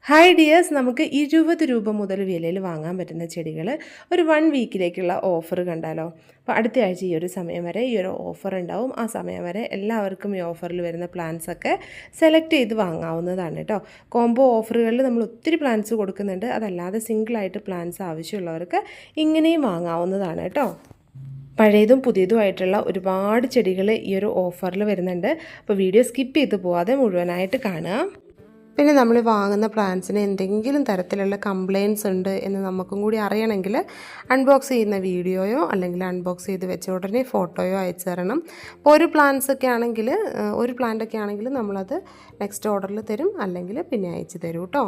Hi dears, നമുക്ക് 20 രൂപ മുതൽ വിലയിൽ വാങ്ങാൻ പറ്റുന്ന ചെടികൾ ഒരു 1 വീക്കിലേക്കുള്ള ഓഫർ കണ്ടാലോ? അപ്പോൾ അടുത്ത ആഴ്ച ഈ ഒരു സമയം വരെ ഈ ഒരു ഓഫർ ഉണ്ടാവും. ആ സമയം വരെ എല്ലാവർക്കും ഈ ഓഫറിൽ വരുന്ന പ്ലാന്റ്സ് ഒക്കെ സെലക്ട് ചെയ്ത് വാങ്ങാവുന്നതാണ് കേട്ടോ. കോംബോ ഓഫറുകളിൽ നമ്മൾ ഒത്തിരി പ്ലാന്റ്സ് കൊടുക്കുന്നുണ്ട്. അതല്ലാതെ സിംഗിളായിട്ട് പ്ലാന്റ്സ് ആവശ്യമുള്ളവർക്ക് ഇങ്ങനെയും വാങ്ങാവുന്നതാണ് കേട്ടോ. പഴയതും പുതിയതുമായിട്ടുള്ള ഒരുപാട് ചെടികൾ ഈ ഒരു ഓഫറിൽ വരുന്നുണ്ട്. അപ്പോൾ വീഡിയോ സ്കിപ്പ് ചെയ്ത് പോവാതെ മുഴുവനായിട്ട് കാണുക. പിന്നെ നമ്മൾ വാങ്ങുന്ന പ്ലാന്റ്സിന് എന്തെങ്കിലും തരത്തിലുള്ള കംപ്ലയിൻറ്റ്സ് ഉണ്ട് എന്ന് നമുക്കും കൂടി അറിയണമെങ്കിൽ അൺബോക്സ് ചെയ്യുന്ന വീഡിയോയോ അല്ലെങ്കിൽ അൺബോക്സ് ചെയ്ത് വെച്ച ഉടനെ ഫോട്ടോയോ അയച്ചു തരണം. അപ്പോൾ ഒരു പ്ലാന്റൊക്കെ ആണെങ്കിൽ നമ്മളത് നെക്സ്റ്റ് ഓർഡറിൽ തരും, അല്ലെങ്കിൽ പിന്നെ അയച്ചു തരും കേട്ടോ.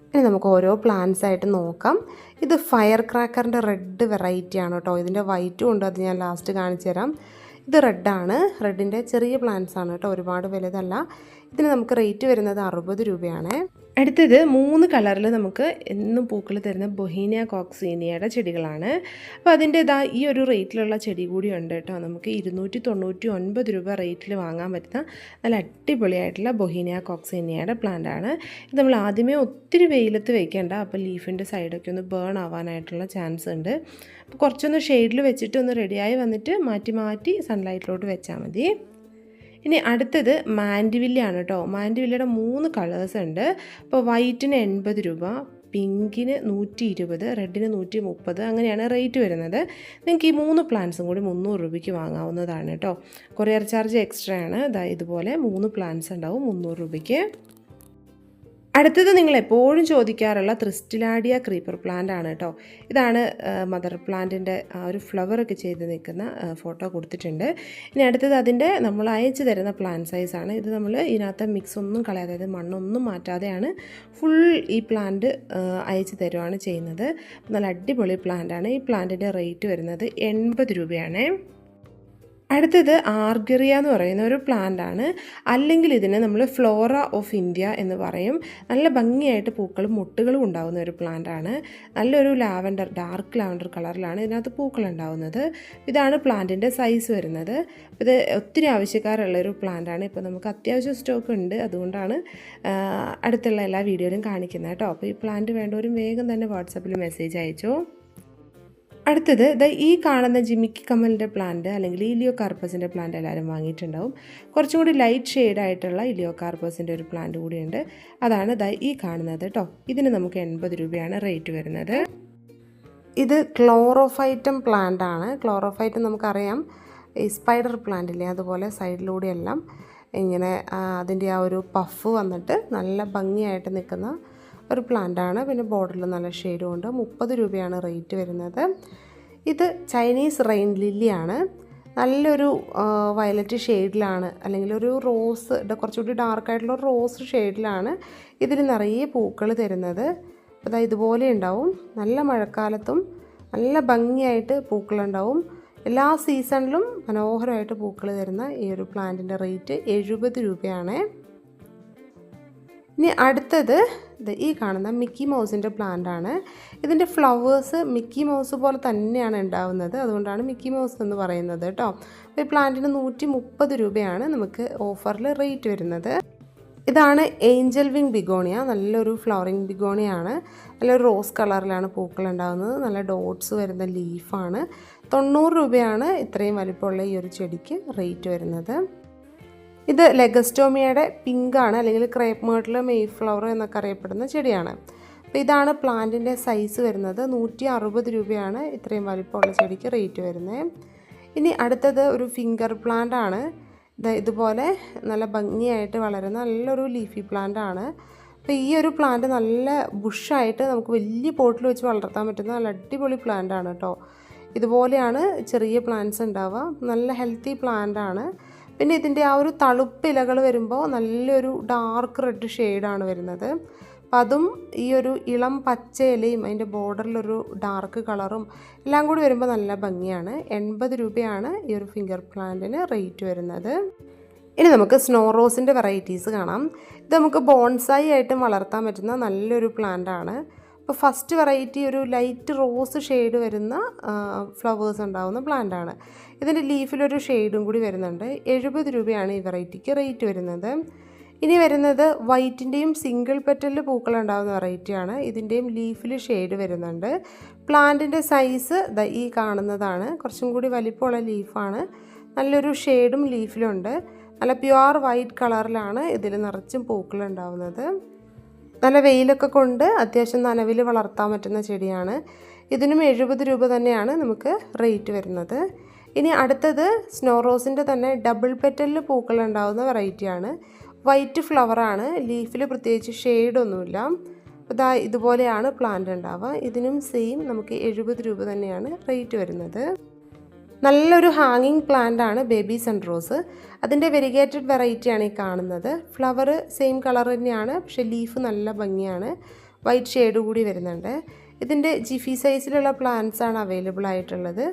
ഇനി നമുക്ക് ഓരോ പ്ലാന്റ്സ് ആയിട്ട് നോക്കാം. ഇത് ഫയർ ക്രാക്കറിൻ്റെ റെഡ് വെറൈറ്റി ആണ് കേട്ടോ. ഇതിൻ്റെ വൈറ്റും ഉണ്ട്, അത് ഞാൻ ലാസ്റ്റ് കാണിച്ചു തരാം. ഇത് റെഡാണ്, റെഡിൻ്റെ ചെറിയ പ്ലാന്റ്സ് ആണ് കേട്ടോ, ഒരുപാട് വലുതല്ല. ഇതിന് നമുക്ക് റേറ്റ് വരുന്നത് 60 രൂപയാണ്. അടുത്തത് 3 കളറിൽ നമുക്ക് എന്നും പൂക്കൾ തരുന്ന ബൊഹീനിയ കോക്സീനിയയുടെ ചെടികളാണ്. അപ്പോൾ അതിൻ്റെ ഈ ഒരു റേറ്റിലുള്ള ചെടി കൂടി ഉണ്ട് കേട്ടോ. നമുക്ക് 299 രൂപ റേറ്റിൽ വാങ്ങാൻ പറ്റുന്ന നല്ല അടിപൊളിയായിട്ടുള്ള ബൊഹീനിയ കോക്സീനിയയുടെ പ്ലാന്റ് ആണ്. ഇത് നമ്മൾ ആദ്യമേ ഒത്തിരി വെയിലത്ത് വെക്കേണ്ട, അപ്പോൾ ലീഫിൻ്റെ സൈഡൊക്കെ ഒന്ന് ബേൺ ആവാനായിട്ടുള്ള ചാൻസ് ഉണ്ട്. അപ്പോൾ കുറച്ചൊന്ന് ഷെയ്ഡിൽ വെച്ചിട്ട് ഒന്ന് റെഡിയായി വന്നിട്ട് മാറ്റി മാറ്റി സൺലൈറ്റിലോട്ട് വെച്ചാൽ മതി. ഇനി അടുത്തത് മാൻഡിവില്ലയാണ് കേട്ടോ. മാൻഡിവില്ലയുടെ 3 കളേഴ്സ് ഉണ്ട്. അപ്പോൾ വൈറ്റിന് 80 രൂപ, പിങ്കിന് 120, റെഡിന് 130, അങ്ങനെയാണ് റേറ്റ് വരുന്നത്. നിങ്ങൾക്ക് ഈ 3 പ്ലാന്റ്സും കൂടി 300 രൂപയ്ക്ക് വാങ്ങാവുന്നതാണ് കേട്ടോ. കൊറിയർ ചാർജ് എക്സ്ട്രാ ആണ്. ഇതുപോലെ 3 പ്ലാന്റ്സ് ഉണ്ടാവും 300 രൂപയ്ക്ക്. അടുത്തത് നിങ്ങൾ എപ്പോഴും ചോദിക്കാറുള്ള ത്രിസ്റ്റിലാഡിയ ക്രീപ്പർ പ്ലാന്റ് ആണ് കേട്ടോ. ഇതാണ് മദർ പ്ലാന്റിൻ്റെ ഒരു ഫ്ലവറൊക്കെ ചെയ്ത് നിൽക്കുന്ന ഫോട്ടോ കൊടുത്തിട്ടുണ്ട്. ഇനി അടുത്തത് അതിൻ്റെ നമ്മൾ അയച്ചു തരുന്ന പ്ലാന്റ് സൈസാണ്. ഇത് നമ്മൾ ഇതിനകത്ത് മിക്സ് ഒന്നും കളയാതെ, അതായത് മണ്ണൊന്നും മാറ്റാതെയാണ് ഫുൾ ഈ പ്ലാന്റ് അയച്ചു തരുവാണ് ചെയ്യുന്നത്. നല്ല അടിപൊളി പ്ലാന്റാണ്. ഈ പ്ലാന്റിൻ്റെ റേറ്റ് വരുന്നത് 80 രൂപയാണ്. അടുത്തത് ആർഗറിയ എന്ന് പറയുന്ന ഒരു പ്ലാന്റ് ആണ്. അല്ലെങ്കിൽ ഇതിന് നമ്മൾ ഫ്ലോറ ഓഫ് ഇന്ത്യ എന്ന് പറയും. നല്ല ഭംഗിയായിട്ട് പൂക്കളും മുട്ടുകളും ഉണ്ടാകുന്ന ഒരു പ്ലാന്റ് ആണ്. നല്ലൊരു ഡാർക്ക് ലാവൻഡർ കളറിലാണ് ഇതിനകത്ത് പൂക്കൾ ഉണ്ടാകുന്നത്. ഇതാണ് പ്ലാന്റിൻ്റെ സൈസ് വരുന്നത്. ഇത് ഒത്തിരി ആവശ്യക്കാരുള്ളൊരു പ്ലാന്റ് ആണ്. ഇപ്പോൾ നമുക്ക് അത്യാവശ്യം സ്റ്റോക്ക് ഉണ്ട്, അതുകൊണ്ടാണ് അടുത്തുള്ള എല്ലാ വീഡിയോയിലും കാണിക്കുന്നത് കേട്ടോ. അപ്പോൾ ഈ പ്ലാന്റ് വേണ്ടവരും വേഗം തന്നെ വാട്സാപ്പിൽ മെസ്സേജ് അയച്ചോ. അടുത്തത് ഈ കാണുന്ന ജിമിക്കി കമലിൻ്റെ പ്ലാന്റ് അല്ലെങ്കിൽ ഇലിയോ കാർപ്പസിൻ്റെ പ്ലാന്റ് എല്ലാവരും വാങ്ങിയിട്ടുണ്ടാവും. കുറച്ചും കൂടി ലൈറ്റ് ഷെയ്ഡായിട്ടുള്ള ഇലിയോ കാർപ്പസിൻ്റെ ഒരു പ്ലാന്റ് കൂടിയുണ്ട്. അതാണ് ഈ കാണുന്നത് കേട്ടോ. ഇതിന് നമുക്ക് 80 രൂപയാണ് റേറ്റ് വരുന്നത്. ഇത് ക്ലോറോഫൈറ്റം പ്ലാന്റ് ആണ്. ക്ലോറോഫൈറ്റം നമുക്കറിയാം, ഈ സ്പൈഡർ പ്ലാന്റ് ഇല്ലേ, അതുപോലെ സൈഡിലൂടെയെല്ലാം ഇങ്ങനെ അതിൻ്റെ ആ ഒരു പഫ് വന്നിട്ട് നല്ല ഭംഗിയായിട്ട് നിൽക്കുന്ന ഒരു പ്ലാന്റാണ്. പിന്നെ ബോർഡറിൽ നല്ല ഷെയ്ഡും ഉണ്ട്. 30 രൂപയാണ് റേറ്റ് വരുന്നത്. ഇത് ചൈനീസ് റെയിൻ ലില്ലിയാണ്. നല്ലൊരു വയലറ്റ് ഷെയ്ഡിലാണ്, അല്ലെങ്കിൽ ഒരു റോസ് കുറച്ചുകൂടി ഡാർക്കായിട്ടുള്ള ഒരു റോസ് ഷെയ്ഡിലാണ് ഇതിന് നിറയെ പൂക്കൾ തരുന്നത്. അപ്പോൾ ഇതുപോലെ ഉണ്ടാവും. നല്ല മഴക്കാലത്തും നല്ല ഭംഗിയായിട്ട് പൂക്കളുണ്ടാവും. എല്ലാ സീസണിലും മനോഹരമായിട്ട് പൂക്കൾ തരുന്ന ഈ ഒരു പ്ലാന്റിൻ്റെ റേറ്റ് 70 രൂപയാണ്. ഇനി അടുത്തത് ഈ കാണുന്ന മിക്കി മൗസിൻ്റെ പ്ലാന്റ് ആണ്. ഇതിൻ്റെ ഫ്ലവേഴ്സ് മിക്കി മൗസ് പോലെ തന്നെയാണ് ഉണ്ടാവുന്നത്, അതുകൊണ്ടാണ് മിക്കി മൗസ് എന്ന് പറയുന്നത് കേട്ടോ. അപ്പോൾ ഈ പ്ലാന്റിന് 130 രൂപയാണ് നമുക്ക് ഓഫറിൽ റേറ്റ് വരുന്നത്. ഇതാണ് ഏഞ്ചൽ വിങ് ബിഗോണിയ. നല്ലൊരു ഫ്ലവറിങ് ബിഗോണിയാണ്. നല്ലൊരു റോസ് കളറിലാണ് പൂക്കൾ ഉണ്ടാകുന്നത്. നല്ല ഡോട്ട്സ് വരുന്ന ലീഫാണ്. 90 രൂപയാണ് ഇത്രയും വലിപ്പമുള്ള ഈ ഒരു ചെടിക്ക് റേറ്റ് വരുന്നത്. ഇത് ലെഗസ്റ്റോമിയയുടെ പിങ്കാണ്, അല്ലെങ്കിൽ ക്രേപ്പ് മേർട്ടിൽ മെയ് ഫ്ലവർ എന്നൊക്കെ അറിയപ്പെടുന്ന ചെടിയാണ്. അപ്പോൾ ഇതാണ് പ്ലാന്റിൻ്റെ സൈസ് വരുന്നത്. 160 രൂപയാണ് ഇത്രയും വലിപ്പമുള്ള ചെടിക്ക് റേറ്റ് വരുന്നത്. ഇനി അടുത്തത് ഒരു ഫിംഗർ പ്ലാന്റ് ആണ്. ഇതുപോലെ നല്ല ഭംഗിയായിട്ട് വളരുന്ന നല്ലൊരു ലീഫി പ്ലാന്റ് ആണ്. അപ്പോൾ ഈ ഒരു പ്ലാന്റ് നല്ല ബുഷായിട്ട് നമുക്ക് വലിയ പോട്ടിൽ വെച്ച് വളർത്താൻ പറ്റുന്ന നല്ല അടിപൊളി പ്ലാന്റ് ആണ് കേട്ടോ. ഇതുപോലെയാണ് ചെറിയ പ്ലാന്റ്സ് ഉണ്ടാവുക. നല്ല ഹെൽത്തി പ്ലാന്റ് ആണ്. പിന്നെ ഇതിൻ്റെ ആ ഒരു തളുപ്പ് ഇലകൾ വരുമ്പോൾ നല്ലൊരു ഡാർക്ക് റെഡ് ഷെയ്ഡാണ് വരുന്നത്. അപ്പം അതും ഈ ഒരു ഇളം പച്ച ഇലയും അതിൻ്റെ ബോർഡറിലൊരു ഡാർക്ക് കളറും എല്ലാം കൂടി വരുമ്പോൾ നല്ല ഭംഗിയാണ്. 80 രൂപയാണ് ഈ ഒരു ഫിംഗർ പ്ലാന്റിന് റേറ്റ് വരുന്നത്. ഇനി നമുക്ക് സ്നോ റോസിൻ്റെ വെറൈറ്റീസ് കാണാം. ഇത് നമുക്ക് ബോൺസായി ആയിട്ടും വളർത്താൻ പറ്റുന്ന നല്ലൊരു പ്ലാന്റ് ആണ്. അപ്പോൾ ഫസ്റ്റ് വെറൈറ്റി ഒരു ലൈറ്റ് റോസ് ഷെയ്ഡ് വരുന്ന ഫ്ലവേഴ്സ് ഉണ്ടാകുന്ന പ്ലാന്റാണ്. ഇതിൻ്റെ ലീഫിലൊരു ഷെയ്ഡും കൂടി വരുന്നുണ്ട്. 70 രൂപയാണ് ഈ വെറൈറ്റിക്ക് റേറ്റ് വരുന്നത്. ഇനി വരുന്നത് വൈറ്റിൻ്റെയും സിംഗിൾ പെറ്റലിൽ പൂക്കളുണ്ടാകുന്ന വെറൈറ്റിയാണ്. ഇതിൻ്റെയും ലീഫിൽ ഷെയ്ഡ് വരുന്നുണ്ട്. പ്ലാന്റിൻ്റെ സൈസ് ഈ കാണുന്നതാണ്. കുറച്ചും കൂടി വലിപ്പമുള്ള ലീഫാണ്. നല്ലൊരു ഷെയ്ഡും ലീഫിലുണ്ട്. നല്ല പ്യുവർ വൈറ്റ് കളറിലാണ് ഇതിൽ നിറച്ചും പൂക്കളുണ്ടാവുന്നത്. നല്ല വെയിലൊക്കെ കൊണ്ട് അത്യാവശ്യം നനവിൽ വളർത്താൻ പറ്റുന്ന ചെടിയാണ്. ഇതിനും 70 രൂപ തന്നെയാണ് നമുക്ക് റേറ്റ് വരുന്നത്. ഇനി അടുത്തത് സ്നോ റോസിൻ്റെ തന്നെ ഡബിൾ പെറ്റലിൽ പൂക്കളുണ്ടാവുന്ന വെറൈറ്റിയാണ്. വൈറ്റ് ഫ്ലവറാണ്. ലീഫിൽ പ്രത്യേകിച്ച് ഷെയ്ഡൊന്നുമില്ല. അപ്പോൾ ഇതുപോലെയാണ് പ്ലാന്റ് ഉണ്ടാവുക. ഇതിനും സെയിം നമുക്ക് 70 രൂപ തന്നെയാണ് റേറ്റ് വരുന്നത്. നല്ലൊരു ഹാങ്ങിങ് പ്ലാന്റ് ആണ് ബേബി സൺറോസ്. അതിൻ്റെ വെരിഗേറ്റഡ് വെറൈറ്റിയാണ് ഈ കാണുന്നത്. ഫ്ലവർ സെയിം കളർ തന്നെയാണ്, പക്ഷേ ലീഫ് നല്ല ഭംഗിയാണ്. വൈറ്റ് ഷെയ്ഡ് കൂടി വരുന്നുണ്ട്. ഇതിൻ്റെ ജിഫി സൈസിലുള്ള പ്ലാന്റ്സ് ആണ് അവൈലബിൾ ആയിട്ടുള്ളത്.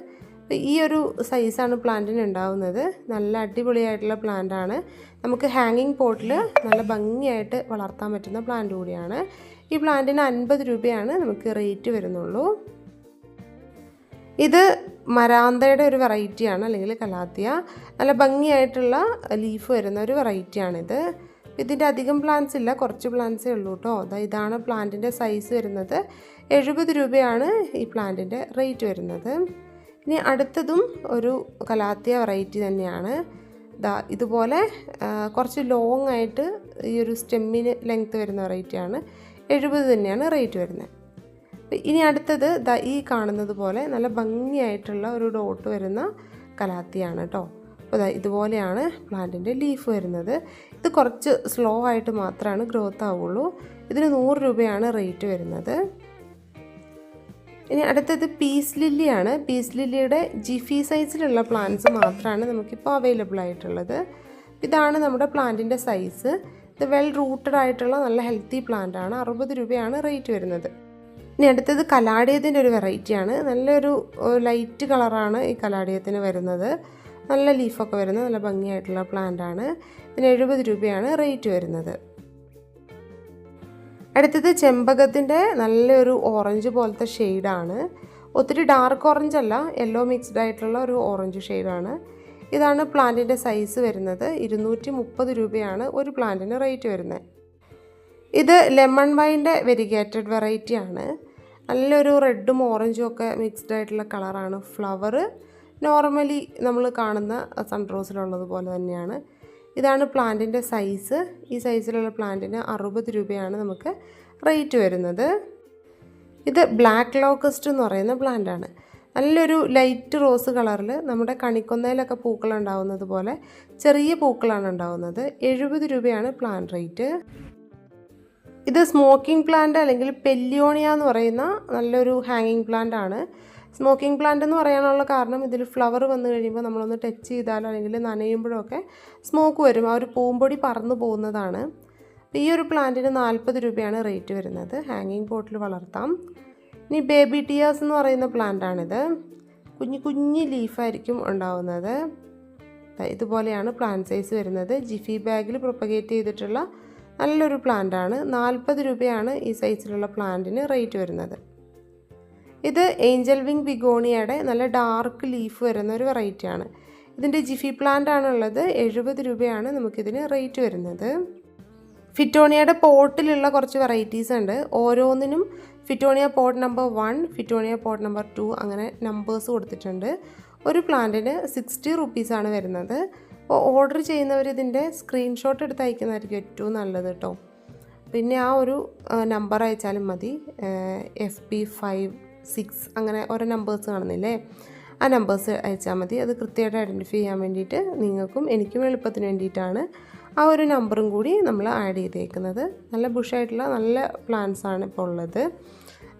ഈ ഒരു സൈസാണ് പ്ലാന്റിന് ഉണ്ടാവുന്നത്. നല്ല അടിപൊളിയായിട്ടുള്ള പ്ലാന്റ് ആണ്. നമുക്ക് ഹാങ്ങിങ് പോട്ടിൽ നല്ല ഭംഗിയായിട്ട് വളർത്താൻ പറ്റുന്ന പ്ലാന്റ് കൂടിയാണ്. ഈ പ്ലാന്റിന് 50 രൂപയാണ് നമുക്ക് റേറ്റ് വരുന്നുള്ളൂ. ഇത് മരാന്തയുടെ ഒരു വെറൈറ്റിയാണ്, അല്ലെങ്കിൽ കലാത്തിയ. നല്ല ഭംഗിയായിട്ടുള്ള ലീഫ് വരുന്ന ഒരു വെറൈറ്റിയാണിത്. ഇതിൻ്റെ അധികം പ്ലാന്റ്സ് ഇല്ല, കുറച്ച് പ്ലാന്റ്സേ ഉള്ളൂ കേട്ടോ. ഇതാണ് പ്ലാന്റിൻ്റെ സൈസ് വരുന്നത്. 70 രൂപയാണ് ഈ പ്ലാന്റിൻ്റെ റേറ്റ് വരുന്നത്. ഇനി അടുത്തതും ഒരു കലാത്തിയ വെറൈറ്റി തന്നെയാണ്. ഇതുപോലെ കുറച്ച് ലോങ് ആയിട്ട് ഈ ഒരു സ്റ്റെമ്മിന് ലെങ്ത്ത് വരുന്ന വെറൈറ്റിയാണ്. 70 തന്നെയാണ് റേറ്റ് വരുന്നത്. ഇനി അടുത്തത് ഈ കാണുന്നത് പോലെ നല്ല ഭംഗിയായിട്ടുള്ള ഒരു ഡോട്ട് വരുന്ന കലാത്തിയാണ് കേട്ടോ. അപ്പോൾ ഇതുപോലെയാണ് പ്ലാന്റിൻ്റെ ലീഫ് വരുന്നത്. ഇത് കുറച്ച് സ്ലോ ആയിട്ട് മാത്രമാണ് ഗ്രോത്ത് ആവുള്ളൂ. ഇതിന് 100 രൂപയാണ് റേറ്റ് വരുന്നത്. ഇനി അടുത്തത് പീസ് ലില്ലിയാണ്. പീസ് ലില്ലിയുടെ ജിഫി സൈസിലുള്ള പ്ലാന്റ്സ് മാത്രമാണ് നമുക്കിപ്പോൾ അവൈലബിൾ ആയിട്ടുള്ളത്. ഇതാണ് നമ്മുടെ പ്ലാന്റിൻ്റെ സൈസ്. ഇത് വെൽ റൂട്ടഡ് ആയിട്ടുള്ള നല്ല ഹെൽത്തി പ്ലാന്റ് ആണ്. 60 രൂപയാണ് റേറ്റ് വരുന്നത്. ഇനി അടുത്തത് കലാഡിയത്തിൻ്റെ ഒരു വെറൈറ്റിയാണ്. നല്ലൊരു ലൈറ്റ് കളറാണ് ഈ കലാഡിയത്തിന് വരുന്നത്. നല്ല ലീഫൊക്കെ വരുന്ന നല്ല ഭംഗിയായിട്ടുള്ള പ്ലാന്റ് ആണ്. ഇതിന് 70 രൂപയാണ് റേറ്റ് വരുന്നത്. അടുത്തത് ചെമ്പകത്തിൻ്റെ നല്ലൊരു ഓറഞ്ച് പോലത്തെ ഷെയ്ഡാണ്. ഒത്തിരി ഡാർക്ക് ഓറഞ്ച് അല്ല, യെല്ലോ മിക്സ്ഡ് ആയിട്ടുള്ള ഒരു ഓറഞ്ച് ഷെയ്ഡാണ്. ഇതാണ് പ്ലാന്റിൻ്റെ സൈസ് വരുന്നത്. 230 രൂപയാണ് ഒരു പ്ലാന്റിന് റേറ്റ് വരുന്നത്. ഇത് ലെമൺ വൈൻ്റെ വെരിഗേറ്റഡ് വെറൈറ്റി ആണ്. നല്ലൊരു റെഡും ഓറഞ്ചും ഒക്കെ മിക്സ്ഡ് ആയിട്ടുള്ള കളറാണ്. ഫ്ലവർ നോർമലി നമ്മൾ കാണുന്ന സൺറോസിലുള്ളത് പോലെ തന്നെയാണ്. ഇതാണ് പ്ലാന്റിൻ്റെ സൈസ്. ഈ സൈസിലുള്ള പ്ലാന്റിന് 60 രൂപയാണ് നമുക്ക് റേറ്റ് വരുന്നത്. ഇത് ബ്ലാക്ക് ലോക്കസ്റ്റ് എന്ന് പറയുന്ന പ്ലാന്റാണ്. നല്ലൊരു ലൈറ്റ് റോസ് കളറിൽ നമ്മുടെ കണിക്കൊന്നയിലൊക്കെ പൂക്കളുണ്ടാവുന്നത് പോലെ ചെറിയ പൂക്കളാണ് ഉണ്ടാവുന്നത്. 70 രൂപയാണ് പ്ലാന്റ് റേറ്റ്. ഇത് സ്മോക്കിംഗ് പ്ലാന്റ് അല്ലെങ്കിൽ പെല്ലിയോണിയ എന്ന് പറയുന്ന നല്ലൊരു ഹാങ്ങിങ് പ്ലാന്റ് ആണ്. സ്മോക്കിംഗ് പ്ലാന്റ് എന്ന് പറയാനുള്ള കാരണം ഇതിൽ ഫ്ലവർ വന്നു കഴിയുമ്പോൾ നമ്മളൊന്ന് ടച്ച് ചെയ്താലോ അല്ലെങ്കിൽ നനയുമ്പോഴൊക്കെ സ്മോക്ക് വരും. ആ ഒരു പൂമ്പൊടി പറന്നു പോകുന്നതാണ്. ഈ ഒരു പ്ലാന്റിന് 40 രൂപയാണ് റേറ്റ് വരുന്നത്. ഹാങ്ങിങ് പോട്ടിൽ വളർത്താം. ഇനി ബേബി ടിയേഴ്സ് എന്ന് പറയുന്ന പ്ലാന്റാണിത്. കുഞ്ഞു ലീഫായിരിക്കും ഉണ്ടാവുന്നത്. ഇതുപോലെയാണ് പ്ലാന്റ് സൈസ് വരുന്നത്. ജിഫി ബാഗിൽ പ്രൊപ്പഗേറ്റ് ചെയ്തിട്ടുള്ള നല്ലൊരു പ്ലാന്റാണ്. 40 രൂപയാണ് ഈ സൈസിലുള്ള പ്ലാന്റിന് റേറ്റ് വരുന്നത്. ഇത് ഏഞ്ചൽ വിങ് ബിഗോണിയയുടെ നല്ല ഡാർക്ക് ലീഫ് വരുന്ന ഒരു വെറൈറ്റിയാണ്. ഇതിൻ്റെ ജിഫി പ്ലാന്റ് ആണുള്ളത്. 70 രൂപയാണ് നമുക്കിതിന് റേറ്റ് വരുന്നത്. ഫിറ്റോണിയയുടെ പോട്ടിലുള്ള കുറച്ച് വെറൈറ്റീസ് ഉണ്ട്. ഓരോന്നിനും fittonia pot number 1, fittonia pot number 2 അങ്ങനെ നമ്പേഴ്സ് കൊടുത്തിട്ടുണ്ട്. ഒരു പ്ലാന്റിന് 60 റുപ്പീസാണ് വരുന്നത്. അപ്പോൾ ഓർഡർ ചെയ്യുന്നവർ ഇതിൻ്റെ സ്ക്രീൻഷോട്ട് എടുത്ത് അയക്കുന്നതായിരിക്കും ഏറ്റവും നല്ലത് കേട്ടോ. പിന്നെ ആ ഒരു നമ്പർ അയച്ചാലും മതി. FB56 അങ്ങനെ ഓരോ നമ്പേഴ്സ് കാണുന്നില്ലേ, ആ നമ്പേഴ്സ് അയച്ചാൽ മതി. അത് കൃത്യമായിട്ട് ഐഡൻറ്റിഫൈ ചെയ്യാൻ വേണ്ടിയിട്ട് നിങ്ങൾക്കും എനിക്കും എളുപ്പത്തിന് വേണ്ടിയിട്ടാണ് ആ ഒരു നമ്പറും കൂടി നമ്മൾ ആഡ് ചെയ്തേക്കുന്നത്. നല്ല ബുഷായിട്ടുള്ള നല്ല പ്ലാന്റ്സ് ആണ് ഇപ്പോൾ ഉള്ളത്.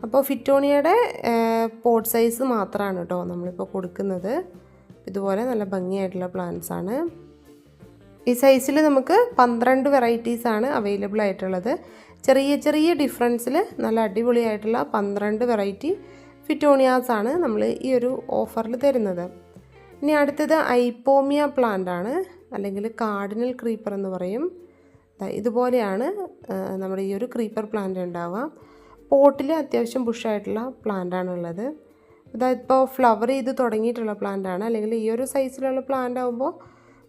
അപ്പോൾ ഫിറ്റോണിയയുടെ പോട്ട് സൈസ് മാത്രമാണ് കേട്ടോ നമ്മളിപ്പോൾ കൊടുക്കുന്നത്. ഇതുപോലെ നല്ല ഭംഗിയായിട്ടുള്ള പ്ലാന്റ്സ് ആണ്. ഈ സൈസിൽ നമുക്ക് 12 വെറൈറ്റീസാണ് അവൈലബിൾ ആയിട്ടുള്ളത്. ചെറിയ ചെറിയ ഡിഫറൻസിൽ നല്ല അടിപൊളിയായിട്ടുള്ള 12 വെറൈറ്റി ഫിറ്റോണിയാസാണ് നമ്മൾ ഈ ഒരു ഓഫറിൽ തരുന്നത്. ഇനി അടുത്തത് ഐപ്പോമിയ പ്ലാന്റ് ആണ്, അല്ലെങ്കിൽ കാർഡിനൽ ക്രീപ്പർ എന്ന് പറയും. ഇതുപോലെയാണ് നമ്മുടെ ഈ ഒരു ക്രീപ്പർ പ്ലാന്റ് ഉണ്ടാവുക. പോട്ടിൽ അത്യാവശ്യം ബുഷായിട്ടുള്ള പ്ലാന്റ് ആണുള്ളത്. ഇപ്പോൾ ഫ്ലവർ ചെയ്ത് തുടങ്ങിയിട്ടുള്ള പ്ലാന്റ് ആണ്. അല്ലെങ്കിൽ ഈ ഒരു സൈസിലുള്ള പ്ലാന്റ് ആകുമ്പോൾ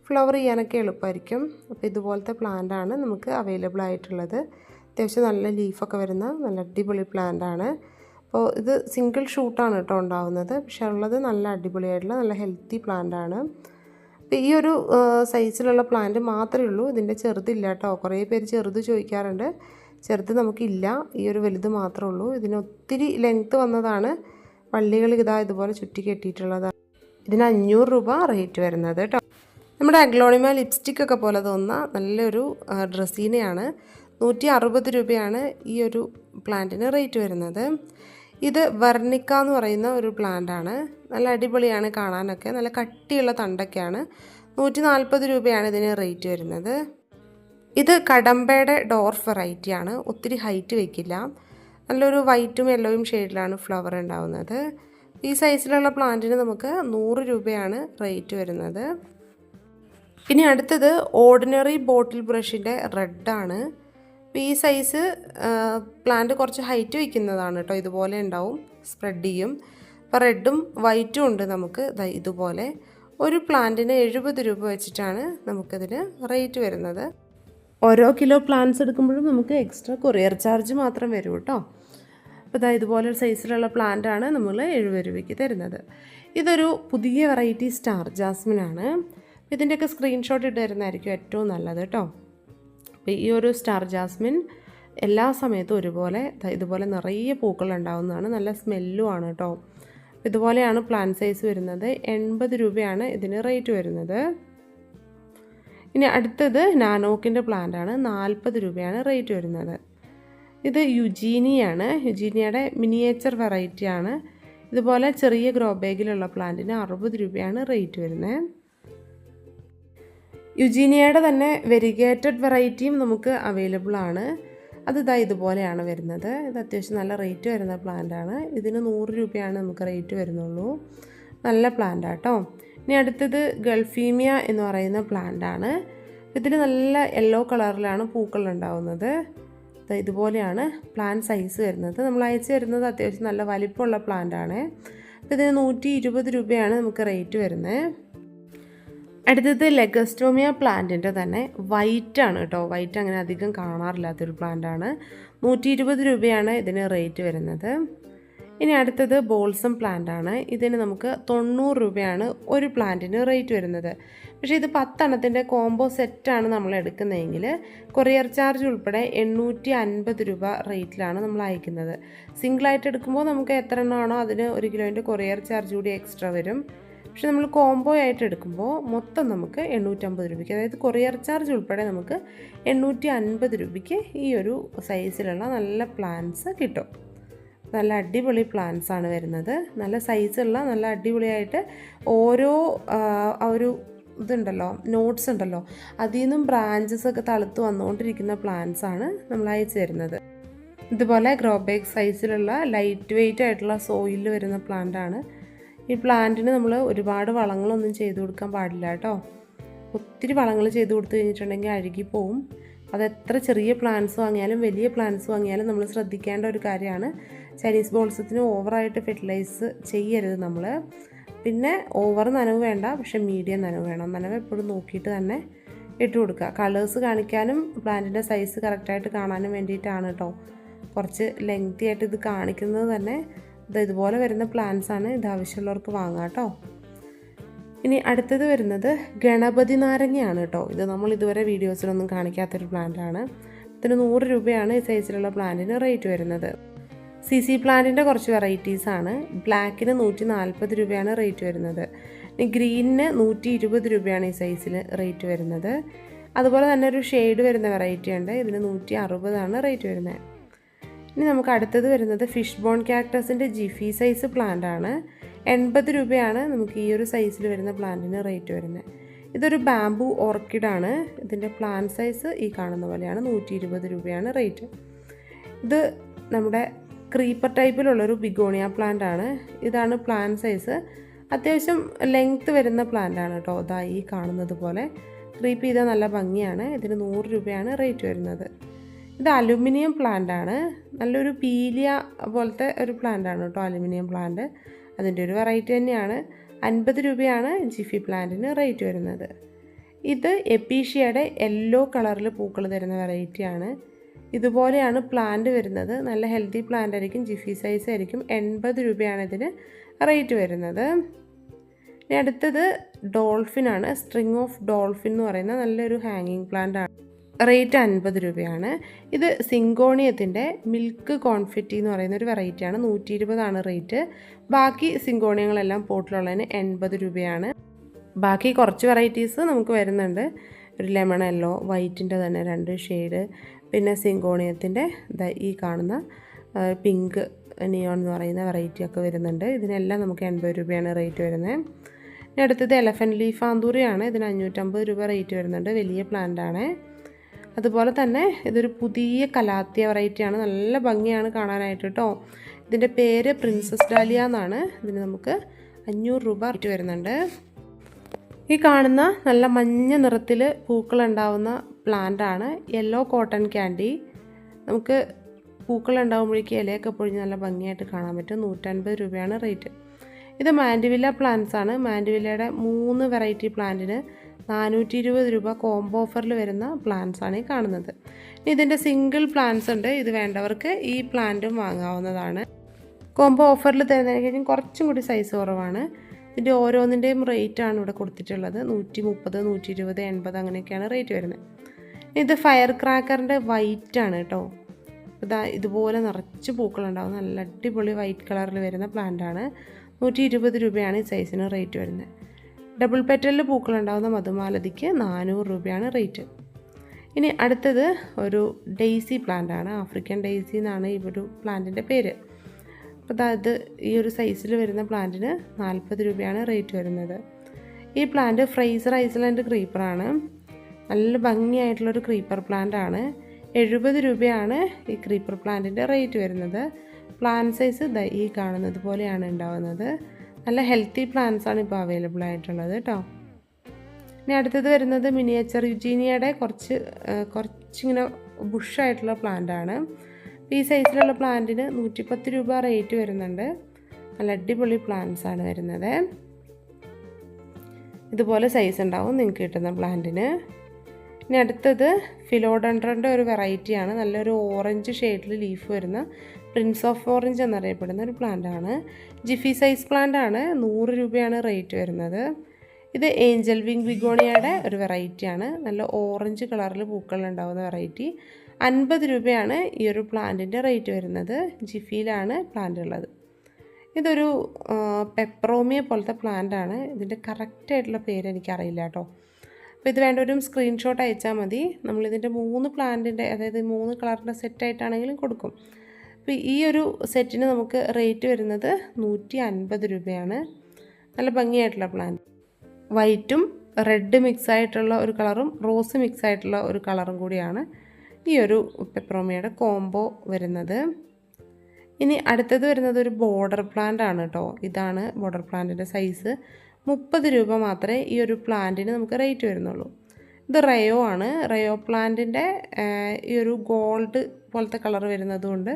ഫ്ലവർ ചെയ്യാനൊക്കെ എളുപ്പമായിരിക്കും. അപ്പോൾ ഇതുപോലത്തെ പ്ലാന്റാണ് നമുക്ക് അവൈലബിൾ ആയിട്ടുള്ളത്. അത്യാവശ്യം നല്ല ലീഫൊക്കെ വരുന്ന നല്ല അടിപൊളി പ്ലാന്റാണ്. അപ്പോൾ ഇത് സിംഗിൾ ഷൂട്ടാണ് കേട്ടോ ഉണ്ടാവുന്നത്. പക്ഷേ ഉള്ളത് നല്ല അടിപൊളിയായിട്ടുള്ള നല്ല ഹെൽത്തി പ്ലാന്റാണ്. അപ്പോൾ ഈ ഒരു സൈസിലുള്ള പ്ലാന്റ് മാത്രമേ ഉള്ളൂ. ഇതിൻ്റെ ചെറുതില്ല കേട്ടോ. കുറേ പേര് ചെറുത് ചോദിക്കാറുണ്ട്. ചെറുത് നമുക്കില്ല. ഈ ഒരു വലുത് മാത്രമേ ഉള്ളൂ. ഇതിന് ഒത്തിരി ലെങ്ത്ത് വന്നതാണ്. വള്ളികൾ ഇതുപോലെ ചുറ്റി കെട്ടിയിട്ടുള്ളതാണ്. ഇതിന് 500 രൂപ റേറ്റ് വരുന്നത് കേട്ടോ. നമ്മുടെ അഗ്ലോണിമ ലിപ്സ്റ്റിക്കൊക്കെ പോലെ തോന്നുന്ന നല്ലൊരു ഡ്രസ്സീനയാണ്. 160 രൂപയാണ് ഈ ഒരു പ്ലാന്റിന് റേറ്റ് വരുന്നത്. ഇത് വെർണിക്ക എന്ന് പറയുന്ന ഒരു പ്ലാന്റാണ്. നല്ല അടിപൊളിയാണ് കാണാനൊക്കെ. നല്ല കട്ടിയുള്ള തണ്ടൊക്കെയാണ്. 140 രൂപയാണ് ഇതിന് റേറ്റ് വരുന്നത്. ഇത് കടമ്പയുടെ ഡോർഫ് വെറൈറ്റിയാണ്. ഒത്തിരി ഹൈറ്റ് വയ്ക്കില്ല. നല്ലൊരു വൈറ്റും യെല്ലോയും ഷെയ്ഡിലാണ് ഫ്ലവർ ഉണ്ടാവുന്നത്. ഈ സൈസിലുള്ള പ്ലാന്റിന് നമുക്ക് 100 രൂപയാണ് റേറ്റ് വരുന്നത്. ഇനി അടുത്തത് ഓർഡിനറി ബോട്ടിൽ ബ്രഷിൻ്റെ റെഡാണ്. അപ്പോൾ ഈ സൈസ് പ്ലാന്റ് കുറച്ച് ഹൈറ്റ് വയ്ക്കുന്നതാണ് കേട്ടോ. ഇതുപോലെ ഉണ്ടാവും, സ്പ്രെഡ് ചെയ്യും. അപ്പോൾ റെഡും വൈറ്റും ഉണ്ട് നമുക്ക് ഇതുപോലെ. ഒരു പ്ലാന്റിന് 70 രൂപ വെച്ചിട്ടാണ് നമുക്കിതിന് റേറ്റ് വരുന്നത്. ഓരോ കിലോ പ്ലാന്റ്സ് എടുക്കുമ്പോഴും നമുക്ക് എക്സ്ട്രാ കൊറിയർ ചാർജ് മാത്രം വരും കേട്ടോ. അപ്പോൾ ഇതുപോലെ ഒരു സൈസിലുള്ള പ്ലാന്റാണ് നമ്മൾ 70 രൂപയ്ക്ക് തരുന്നത്. ഇതൊരു പുതിയ വെറൈറ്റി സ്റ്റാർ ജാസ്മിനാണ്. ഇതിൻ്റെയൊക്കെ സ്ക്രീൻഷോട്ട് ഇട്ട് തരുന്നതായിരിക്കും ഏറ്റവും നല്ലത് കേട്ടോ. അപ്പോൾ ഈ ഒരു സ്റ്റാർ ജാസ്മിൻ എല്ലാ സമയത്തും ഇതുപോലെ നിറയെ പൂക്കൾ ഉണ്ടാവുന്നതാണ്. നല്ല സ്മെല്ലും ആണ് കേട്ടോ. ഇതുപോലെയാണ് പ്ലാന്റ് സൈസ് വരുന്നത്. 80 രൂപയാണ് ഇതിന് റേറ്റ് വരുന്നത്. ഇനി അടുത്തത് നാനോക്കിൻ്റെ പ്ലാന്റാണ്. 40 രൂപയാണ് റേറ്റ് വരുന്നത്. ഇത് യുജീനിയാണ്. യുജീനിയയുടെ മിനിയേച്ചർ വെറൈറ്റിയാണ്. ഇതുപോലെ ചെറിയ ഗ്രോ ബാഗിലുള്ള പ്ലാന്റിന് 60 രൂപയാണ് റേറ്റ് വരുന്നത്. യുജീനിയയുടെ തന്നെ വെരിഗേറ്റഡ് വെറൈറ്റിയും നമുക്ക് അവൈലബിൾ ആണ്. അത് ഇതുപോലെയാണ് വരുന്നത്. ഇത് അത്യാവശ്യം നല്ല റേറ്റ് വരുന്ന പ്ലാന്റാണ്. ഇതിന് 100 രൂപയാണ് നമുക്ക് റേറ്റ് വരുന്നുള്ളൂ. നല്ല പ്ലാന്റാണ് കേട്ടോ. ഇനി അടുത്തത് ഗൾഫീമിയ എന്ന് പറയുന്ന പ്ലാന്റാണ്. ഇതിൽ നല്ല യെല്ലോ കളറിലാണ് പൂക്കൾ ഉണ്ടാവുന്നത്. ഇതുപോലെയാണ് പ്ലാന്റ് സൈസ് വരുന്നത്. നമ്മൾ അയച്ചു വരുന്നത് അത്യാവശ്യം നല്ല വലിപ്പമുള്ള പ്ലാന്റാണ്. അപ്പോൾ ഇതിന് 120 രൂപയാണ് നമുക്ക് റേറ്റ് വരുന്നത്. അടുത്തത് ലെഗസ്റ്റോമിയ പ്ലാന്റിൻ്റെ തന്നെ വൈറ്റാണ് കേട്ടോ. വൈറ്റ് അങ്ങനെ അധികം കാണാറില്ലാത്തൊരു പ്ലാന്റാണ്. 120 രൂപയാണ് ഇതിന് റേറ്റ് വരുന്നത്. ഇനി അടുത്തത് ബോൾസം പ്ലാന്റാണ്. ഇതിന് നമുക്ക് 90 രൂപയാണ് ഒരു പ്ലാന്റിന് റേറ്റ് വരുന്നത്. പക്ഷേ ഇത് 10 എണ്ണത്തിൻ്റെ കോംബോ സെറ്റാണ് നമ്മൾ എടുക്കുന്നതെങ്കിൽ കൊറിയർ ചാർജ് ഉൾപ്പെടെ 850 രൂപ റേറ്റിലാണ് നമ്മൾ അയക്കുന്നത്. സിംഗിളായിട്ട് എടുക്കുമ്പോൾ നമുക്ക് എത്ര എണ്ണമാണോ അതിന് 1 കിലോൻ്റെ കൊറിയർ ചാർജ് കൂടി എക്സ്ട്രാ വരും. പക്ഷെ നമ്മൾ കോംബോ ആയിട്ട് എടുക്കുമ്പോൾ മൊത്തം നമുക്ക് 850 രൂപയ്ക്ക്, അതായത് കൊറിയർ ചാർജ് ഉൾപ്പെടെ നമുക്ക് 850 രൂപയ്ക്ക് ഈ ഒരു സൈസിലുള്ള നല്ല പ്ലാന്റ്സ് കിട്ടും. നല്ല അടിപൊളി പ്ലാന്റ്സ് ആണ് വരുന്നത്. നല്ല സൈസുള്ള നല്ല അടിപൊളിയായിട്ട് ഓരോ ഒരു ഇതുണ്ടല്ലോ, നോട്ട്സ് ഉണ്ടല്ലോ, അതിൽ നിന്നും ബ്രാഞ്ചസ് ഒക്കെ തളുത്ത് വന്നുകൊണ്ടിരിക്കുന്ന പ്ലാന്റ്സ് ആണ് നമ്മൾ അയച്ചു തരുന്നത്. ഇതുപോലെ ഗ്രോ ബാഗ് സൈസിലുള്ള ലൈറ്റ് വെയ്റ്റ് ആയിട്ടുള്ള സോയിലിൽ വരുന്ന പ്ലാന്റാണ്. ഈ പ്ലാന്റിന് നമ്മൾ ഒരുപാട് വളങ്ങളൊന്നും ചെയ്ത് കൊടുക്കാൻ പാടില്ല കേട്ടോ. ഒത്തിരി വളങ്ങൾ ചെയ്ത് കൊടുത്തു കഴിഞ്ഞിട്ടുണ്ടെങ്കിൽ അഴുകിപ്പോവും. അതെത്ര ചെറിയ പ്ലാന്റ്സ് വാങ്ങിയാലും വലിയ പ്ലാന്റ്സ് വാങ്ങിയാലും നമ്മൾ ശ്രദ്ധിക്കേണ്ട ഒരു കാര്യമാണ്. ചൈനീസ് ബോൾസത്തിന് ഓവറായിട്ട് ഫെർട്ടിലൈസ് ചെയ്യരുത് നമ്മൾ. പിന്നെ ഓവർ നനവ് വേണ്ട, പക്ഷേ മീഡിയം നനവ് വേണം. നനവ് എപ്പോഴും നോക്കിയിട്ട് തന്നെ ഇട്ട് കൊടുക്കുക. കളേഴ്സ് കാണിക്കാനും പ്ലാന്റിൻ്റെ സൈസ് കറക്റ്റായിട്ട് കാണാനും വേണ്ടിയിട്ടാണ് കേട്ടോ കുറച്ച് ലെങ്തി ആയിട്ട് ഇത് കാണിക്കുന്നത് തന്നെ. ഇതുപോലെ വരുന്ന പ്ലാന്റ്സ് ആണ്. ഇത് ആവശ്യമുള്ളവർക്ക് വാങ്ങാം കേട്ടോ. ഇനി അടുത്തത് വരുന്നത് ഗണപതി നാരങ്ങയാണ് കേട്ടോ. ഇത് നമ്മൾ ഇതുവരെ വീഡിയോസിലൊന്നും കാണിക്കാത്തൊരു പ്ലാന്റാണ്. ഇതിന് 100 രൂപയാണ് ഈ സൈസിലുള്ള പ്ലാന്റിന് റേറ്റ് വരുന്നത്. CC പ്ലാന്റിൻ്റെ കുറച്ച് വെറൈറ്റീസാണ്. ബ്ലാക്കിന് 140 രൂപയാണ് റേറ്റ് വരുന്നത്. ഇനി ഗ്രീനിന് 120 രൂപയാണ് ഈ സൈസിൽ റേറ്റ് വരുന്നത്. അതുപോലെ തന്നെ ഒരു ഷെയ്ഡ് വരുന്ന വെറൈറ്റി ഉണ്ട്. ഇതിന് 160 റേറ്റ് വരുന്നത്. ഇനി നമുക്ക് അടുത്തത് വരുന്നത് ഫിഷ് ബോൺ കാക്ടസിൻ്റെ ജിഫി സൈസ് പ്ലാന്റ് ആണ്. 80 രൂപയാണ് നമുക്ക് ഈ ഒരു സൈസിൽ വരുന്ന പ്ലാന്റിന് റേറ്റ് വരുന്നത്. ഇതൊരു ബാംബു ഓർക്കിഡാണ്. ഇതിൻ്റെ പ്ലാന്റ് സൈസ് ഈ കാണുന്ന പോലെയാണ്. 120 രൂപയാണ് റേറ്റ്. ഇത് നമ്മുടെ ക്രീപ്പർ ടൈപ്പിലുള്ളൊരു ബിഗോണിയ പ്ലാന്റ് ആണ്. ഇതാണ് പ്ലാന്റ് സൈസ്. അത്യാവശ്യം ലെങ്ത്ത് വരുന്ന പ്ലാന്റ് ആണ് കേട്ടോ. ഈ കാണുന്നത് പോലെ ക്രീപ്പ് ചെയ്താൽ നല്ല ഭംഗിയാണ്. ഇതിന് 100 രൂപയാണ് റേറ്റ് വരുന്നത്. ഇത് അലുമിനിയം പ്ലാന്റ് ആണ്. നല്ലൊരു പീലിയ പോലത്തെ ഒരു പ്ലാന്റ് ആണ് കേട്ടോ അലുമിനിയം പ്ലാന്റ്. അതിൻ്റെ ഒരു വെറൈറ്റി തന്നെയാണ്. 50 രൂപയാണ് ജിഫി പ്ലാന്റിന് റേറ്റ് വരുന്നത്. ഇത് എപ്പീഷ്യയുടെ യെല്ലോ കളറിൽ പൂക്കൾ തരുന്ന വെറൈറ്റിയാണ്. ഇതുപോലെയാണ് പ്ലാന്റ് വരുന്നത്. നല്ല ഹെൽത്തി പ്ലാന്റ് ആയിരിക്കും, ജിഫി സൈസ് ആയിരിക്കും. 80 രൂപയാണ് ഇതിന് റേറ്റ് വരുന്നത്. ഇനി അടുത്തത് ഡോൾഫിനാണ്. സ്ട്രിങ് ഓഫ് ഡോൾഫിൻ എന്ന് പറയുന്ന നല്ലൊരു ഹാങ്ങിങ് പ്ലാന്റ് ആണ്. റേറ്റ് 50 രൂപയാണ്. ഇത് സിങ്കോണിയത്തിൻ്റെ മിൽക്ക് കോൺഫെറ്റി എന്ന് പറയുന്ന ഒരു വെറൈറ്റിയാണ്. 120 റേറ്റ്. ബാക്കി സിങ്കോണിയങ്ങളെല്ലാം പോട്ടിലുള്ളതിന് 80 രൂപയാണ്. ബാക്കി കുറച്ച് വെറൈറ്റീസ് നമുക്ക് വരുന്നുണ്ട്. ഒരു ലെമൺ യെല്ലോ, വൈറ്റിൻ്റെ തന്നെ 2 ഷെയ്ഡ്, പിന്നെ സിങ്കോണിയത്തിൻ്റെ ഈ കാണുന്ന പിങ്ക് നിയോൺ എന്ന് പറയുന്ന വെറൈറ്റി ഒക്കെ വരുന്നുണ്ട്. ഇതിനെല്ലാം നമുക്ക് 80 രൂപയാണ് റേറ്റ് വരുന്നത്. ഇനി അടുത്തത് എലഫൻറ്റ് ലീഫ് ആന്തൂറിയാണ്. ഇതിന് 550 രൂപ റേറ്റ് വരുന്നുണ്ട്. വലിയ പ്ലാന്റാണ്. അതുപോലെ തന്നെ ഇതൊരു പുതിയ കലാത്തിയ വെറൈറ്റിയാണ്. നല്ല ഭംഗിയാണ് കാണാനായിട്ട് കേട്ടോ. ഇതിൻ്റെ പേര് പ്രിൻസസ് ഡാലിയ എന്നാണ്. ഇതിന് നമുക്ക് 500 രൂപ റേറ്റ് വരുന്നുണ്ട്. ഈ കാണുന്ന നല്ല മഞ്ഞ നിറത്തിൽ പൂക്കളുണ്ടാവുന്ന പ്ലാന്റാണ് യെല്ലോ കോട്ടൺ ക്യാൻഡി. നമുക്ക് പൂക്കളുണ്ടാകുമ്പോഴേക്കും ഇലയൊക്കെ പൊഴിഞ്ഞ് നല്ല ഭംഗിയായിട്ട് കാണാൻ പറ്റും. 150 രൂപയാണ് റേറ്റ്. ഇത് മാൻഡിവില്ല പ്ലാന്റ്സ് ആണ്. മാൻഡിവില്ലയുടെ 3 വെറൈറ്റി പ്ലാന്റിന് 420 രൂപ കോംബോ ഓഫറിൽ വരുന്ന പ്ലാന്റ്സ് ആണ് ഈ കാണുന്നത്. ഇതിൻ്റെ സിംഗിൾ പ്ലാന്റ്സ് ഉണ്ട്. ഇത് വേണ്ടവർക്ക് ഈ പ്ലാന്റും വാങ്ങാവുന്നതാണ്. കോംബോ ഓഫറിൽ തരുന്നതിനേക്കാളും കുറച്ചും കൂടി സൈസ് കുറവാണ്. ഇതിൻ്റെ ഓരോന്നിൻ്റെയും റേറ്റാണ് ഇവിടെ കൊടുത്തിട്ടുള്ളത്. 130, 120, 80 അങ്ങനെയൊക്കെയാണ് റേറ്റ് വരുന്നത്. ഇത് ഫയർ ക്രാക്കറിൻ്റെ വൈറ്റ് ആണ് കേട്ടോ. ഇതുപോലെ നിറച്ച് പൂക്കളുണ്ടാവും. നല്ല അടിപൊളി വൈറ്റ് കളറിൽ വരുന്ന പ്ലാന്റാണ്. 120 രൂപയാണ് ഈ സൈസിന് റേറ്റ് വരുന്നത്. ഡബിൾ പെറ്റലിൽ പൂക്കളുണ്ടാകുന്ന മധുമാലതിക്ക് 400 രൂപയാണ് റേറ്റ്. ഇനി അടുത്തത് ഒരു ഡെയ്സി പ്ലാന്റാണ്. ആഫ്രിക്കൻ ഡെയ്സി എന്നാണ് ഈ ഒരു പ്ലാന്റിൻ്റെ പേര്. അപ്പോൾ അതായത് ഈ ഒരു സൈസിൽ വരുന്ന പ്ലാന്റിന് 40 രൂപയാണ് റേറ്റ് വരുന്നത്. ഈ പ്ലാന്റ് ഫ്രൈസർ ഐസ്ലാൻഡ് ക്രീപ്പറാണ്. നല്ല ഭംഗിയായിട്ടുള്ളൊരു ക്രീപ്പർ പ്ലാന്റ് ആണ്. 70 രൂപയാണ് ഈ ക്രീപ്പർ പ്ലാന്റിൻ്റെ റേറ്റ് വരുന്നത്. പ്ലാന്റ് സൈസ് ഈ കാണുന്നത് പോലെയാണ് ഉണ്ടാവുന്നത്. നല്ല ഹെൽത്തി പ്ലാന്റ്സ് ആണ് ഇപ്പോൾ അവൈലബിൾ ആയിട്ടുള്ളത് കേട്ടോ. ഇനി അടുത്തത് വരുന്നത് മിനിയേച്ചർ യുജീനിയയുടെ കുറച്ചിങ്ങനെ ബുഷായിട്ടുള്ള പ്ലാന്റാണ്. ഈ സൈസിലുള്ള പ്ലാന്റിന് 110 രൂപ റേറ്റ് വരുന്നുണ്ട്. നല്ല അടിപൊളി പ്ലാന്റ്സ് ആണ് വരുന്നത്. ഇതുപോലെ സൈസ് ഉണ്ടാവും നിങ്ങൾക്ക് കിട്ടുന്ന പ്ലാന്റിന്. ഇനി അടുത്തത് ഫിലോഡൻഡ്രൻ്റെ ഒരു വെറൈറ്റിയാണ്. നല്ലൊരു ഓറഞ്ച് ഷെയ്ഡിൽ ലീഫ് വരുന്ന പ്രിൻസ് ഓഫ് ഓറഞ്ച് എന്നറിയപ്പെടുന്ന ഒരു പ്ലാന്റാണ്. ജിഫി സൈസ് പ്ലാന്റ് ആണ്. 100 രൂപയാണ് റേറ്റ് വരുന്നത്. ഇത് ഏഞ്ചൽ വിങ് ബിഗോണിയയുടെ ഒരു വെറൈറ്റിയാണ്. നല്ല ഓറഞ്ച് കളറിൽ പൂക്കളുണ്ടാവുന്ന വെറൈറ്റി. 50 രൂപയാണ് ഈ ഒരു പ്ലാന്റിൻ്റെ റേറ്റ് വരുന്നത്. ജിഫിയിലാണ് പ്ലാന്റ് ഉള്ളത്. ഇതൊരു പെപ്പറോമിയ പോലത്തെ പ്ലാന്റാണ്. ഇതിൻ്റെ കറക്റ്റായിട്ടുള്ള പേര് എനിക്കറിയില്ല കേട്ടോ. അപ്പോൾ ഇത് വേണ്ടവരും സ്ക്രീൻഷോട്ട് അയച്ചാൽ മതി. നമ്മളിതിൻ്റെ 3 പ്ലാന്റിൻ്റെ, അതായത് 3 കളറിൻ്റെ സെറ്റായിട്ടാണെങ്കിലും കൊടുക്കും. അപ്പോൾ ഈ ഒരു സെറ്റിന് നമുക്ക് റേറ്റ് വരുന്നത് 150 രൂപയാണ്. നല്ല ഭംഗിയായിട്ടുള്ള പ്ലാന്റ്. വൈറ്റും റെഡ് മിക്സ് ആയിട്ടുള്ള ഒരു കളറും റോസ് മിക്സ് ആയിട്ടുള്ള ഒരു കളറും കൂടിയാണ് ഈ ഒരു പെപ്പറോമിയയുടെ കോംബോ വരുന്നത്. ഇനി അടുത്തത് വരുന്നത് ഒരു ബോർഡർ പ്ലാന്റ് ആണ് കേട്ടോ. ഇതാണ് ബോർഡർ പ്ലാന്റിൻ്റെ സൈസ്. 30 രൂപ മാത്രമേ ഈ ഒരു പ്ലാന്റിന് നമുക്ക് റേറ്റ് വരുന്നുള്ളൂ. ഇത് റയോ ആണ്. റയോ പ്ലാന്റിൻ്റെ ഈ ഒരു ഗോൾഡ് പോലത്തെ കളർ വരുന്നതുകൊണ്ട്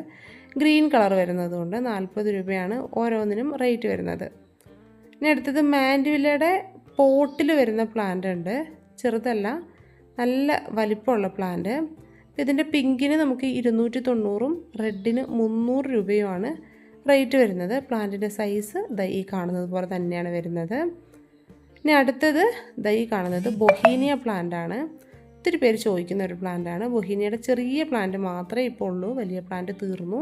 ഗ്രീൻ കളർ വരുന്നതുകൊണ്ട് 40 രൂപയാണ് ഓരോന്നിനും റേറ്റ് വരുന്നത്. ഇനി അടുത്തത് മാൻഡിവില്ലയുടെ പോട്ടിൽ വരുന്ന പ്ലാന്റ് ഉണ്ട്. ചെറുതല്ല, നല്ല വലിപ്പമുള്ള പ്ലാന്റ്. ഇതിൻ്റെ പിങ്കിന് നമുക്ക് 290ഉം റെഡിന് 300 രൂപയുമാണ് റേറ്റ് വരുന്നത്. പ്ലാന്റിൻ്റെ സൈസ് ഈ കാണുന്നത് പോലെ തന്നെയാണ് വരുന്നത്. ഇനി അടുത്തത് ഈ കാണുന്നത് ബൊഹീനിയ പ്ലാന്റ് ആണ്. ഒത്തിരി പേര് ചോദിക്കുന്ന ഒരു പ്ലാന്റാണ്. ബൊഹീനിയയുടെ ചെറിയ പ്ലാന്റ് മാത്രമേ ഇപ്പോൾ ഉള്ളൂ. വലിയ പ്ലാന്റ് തീർന്നു.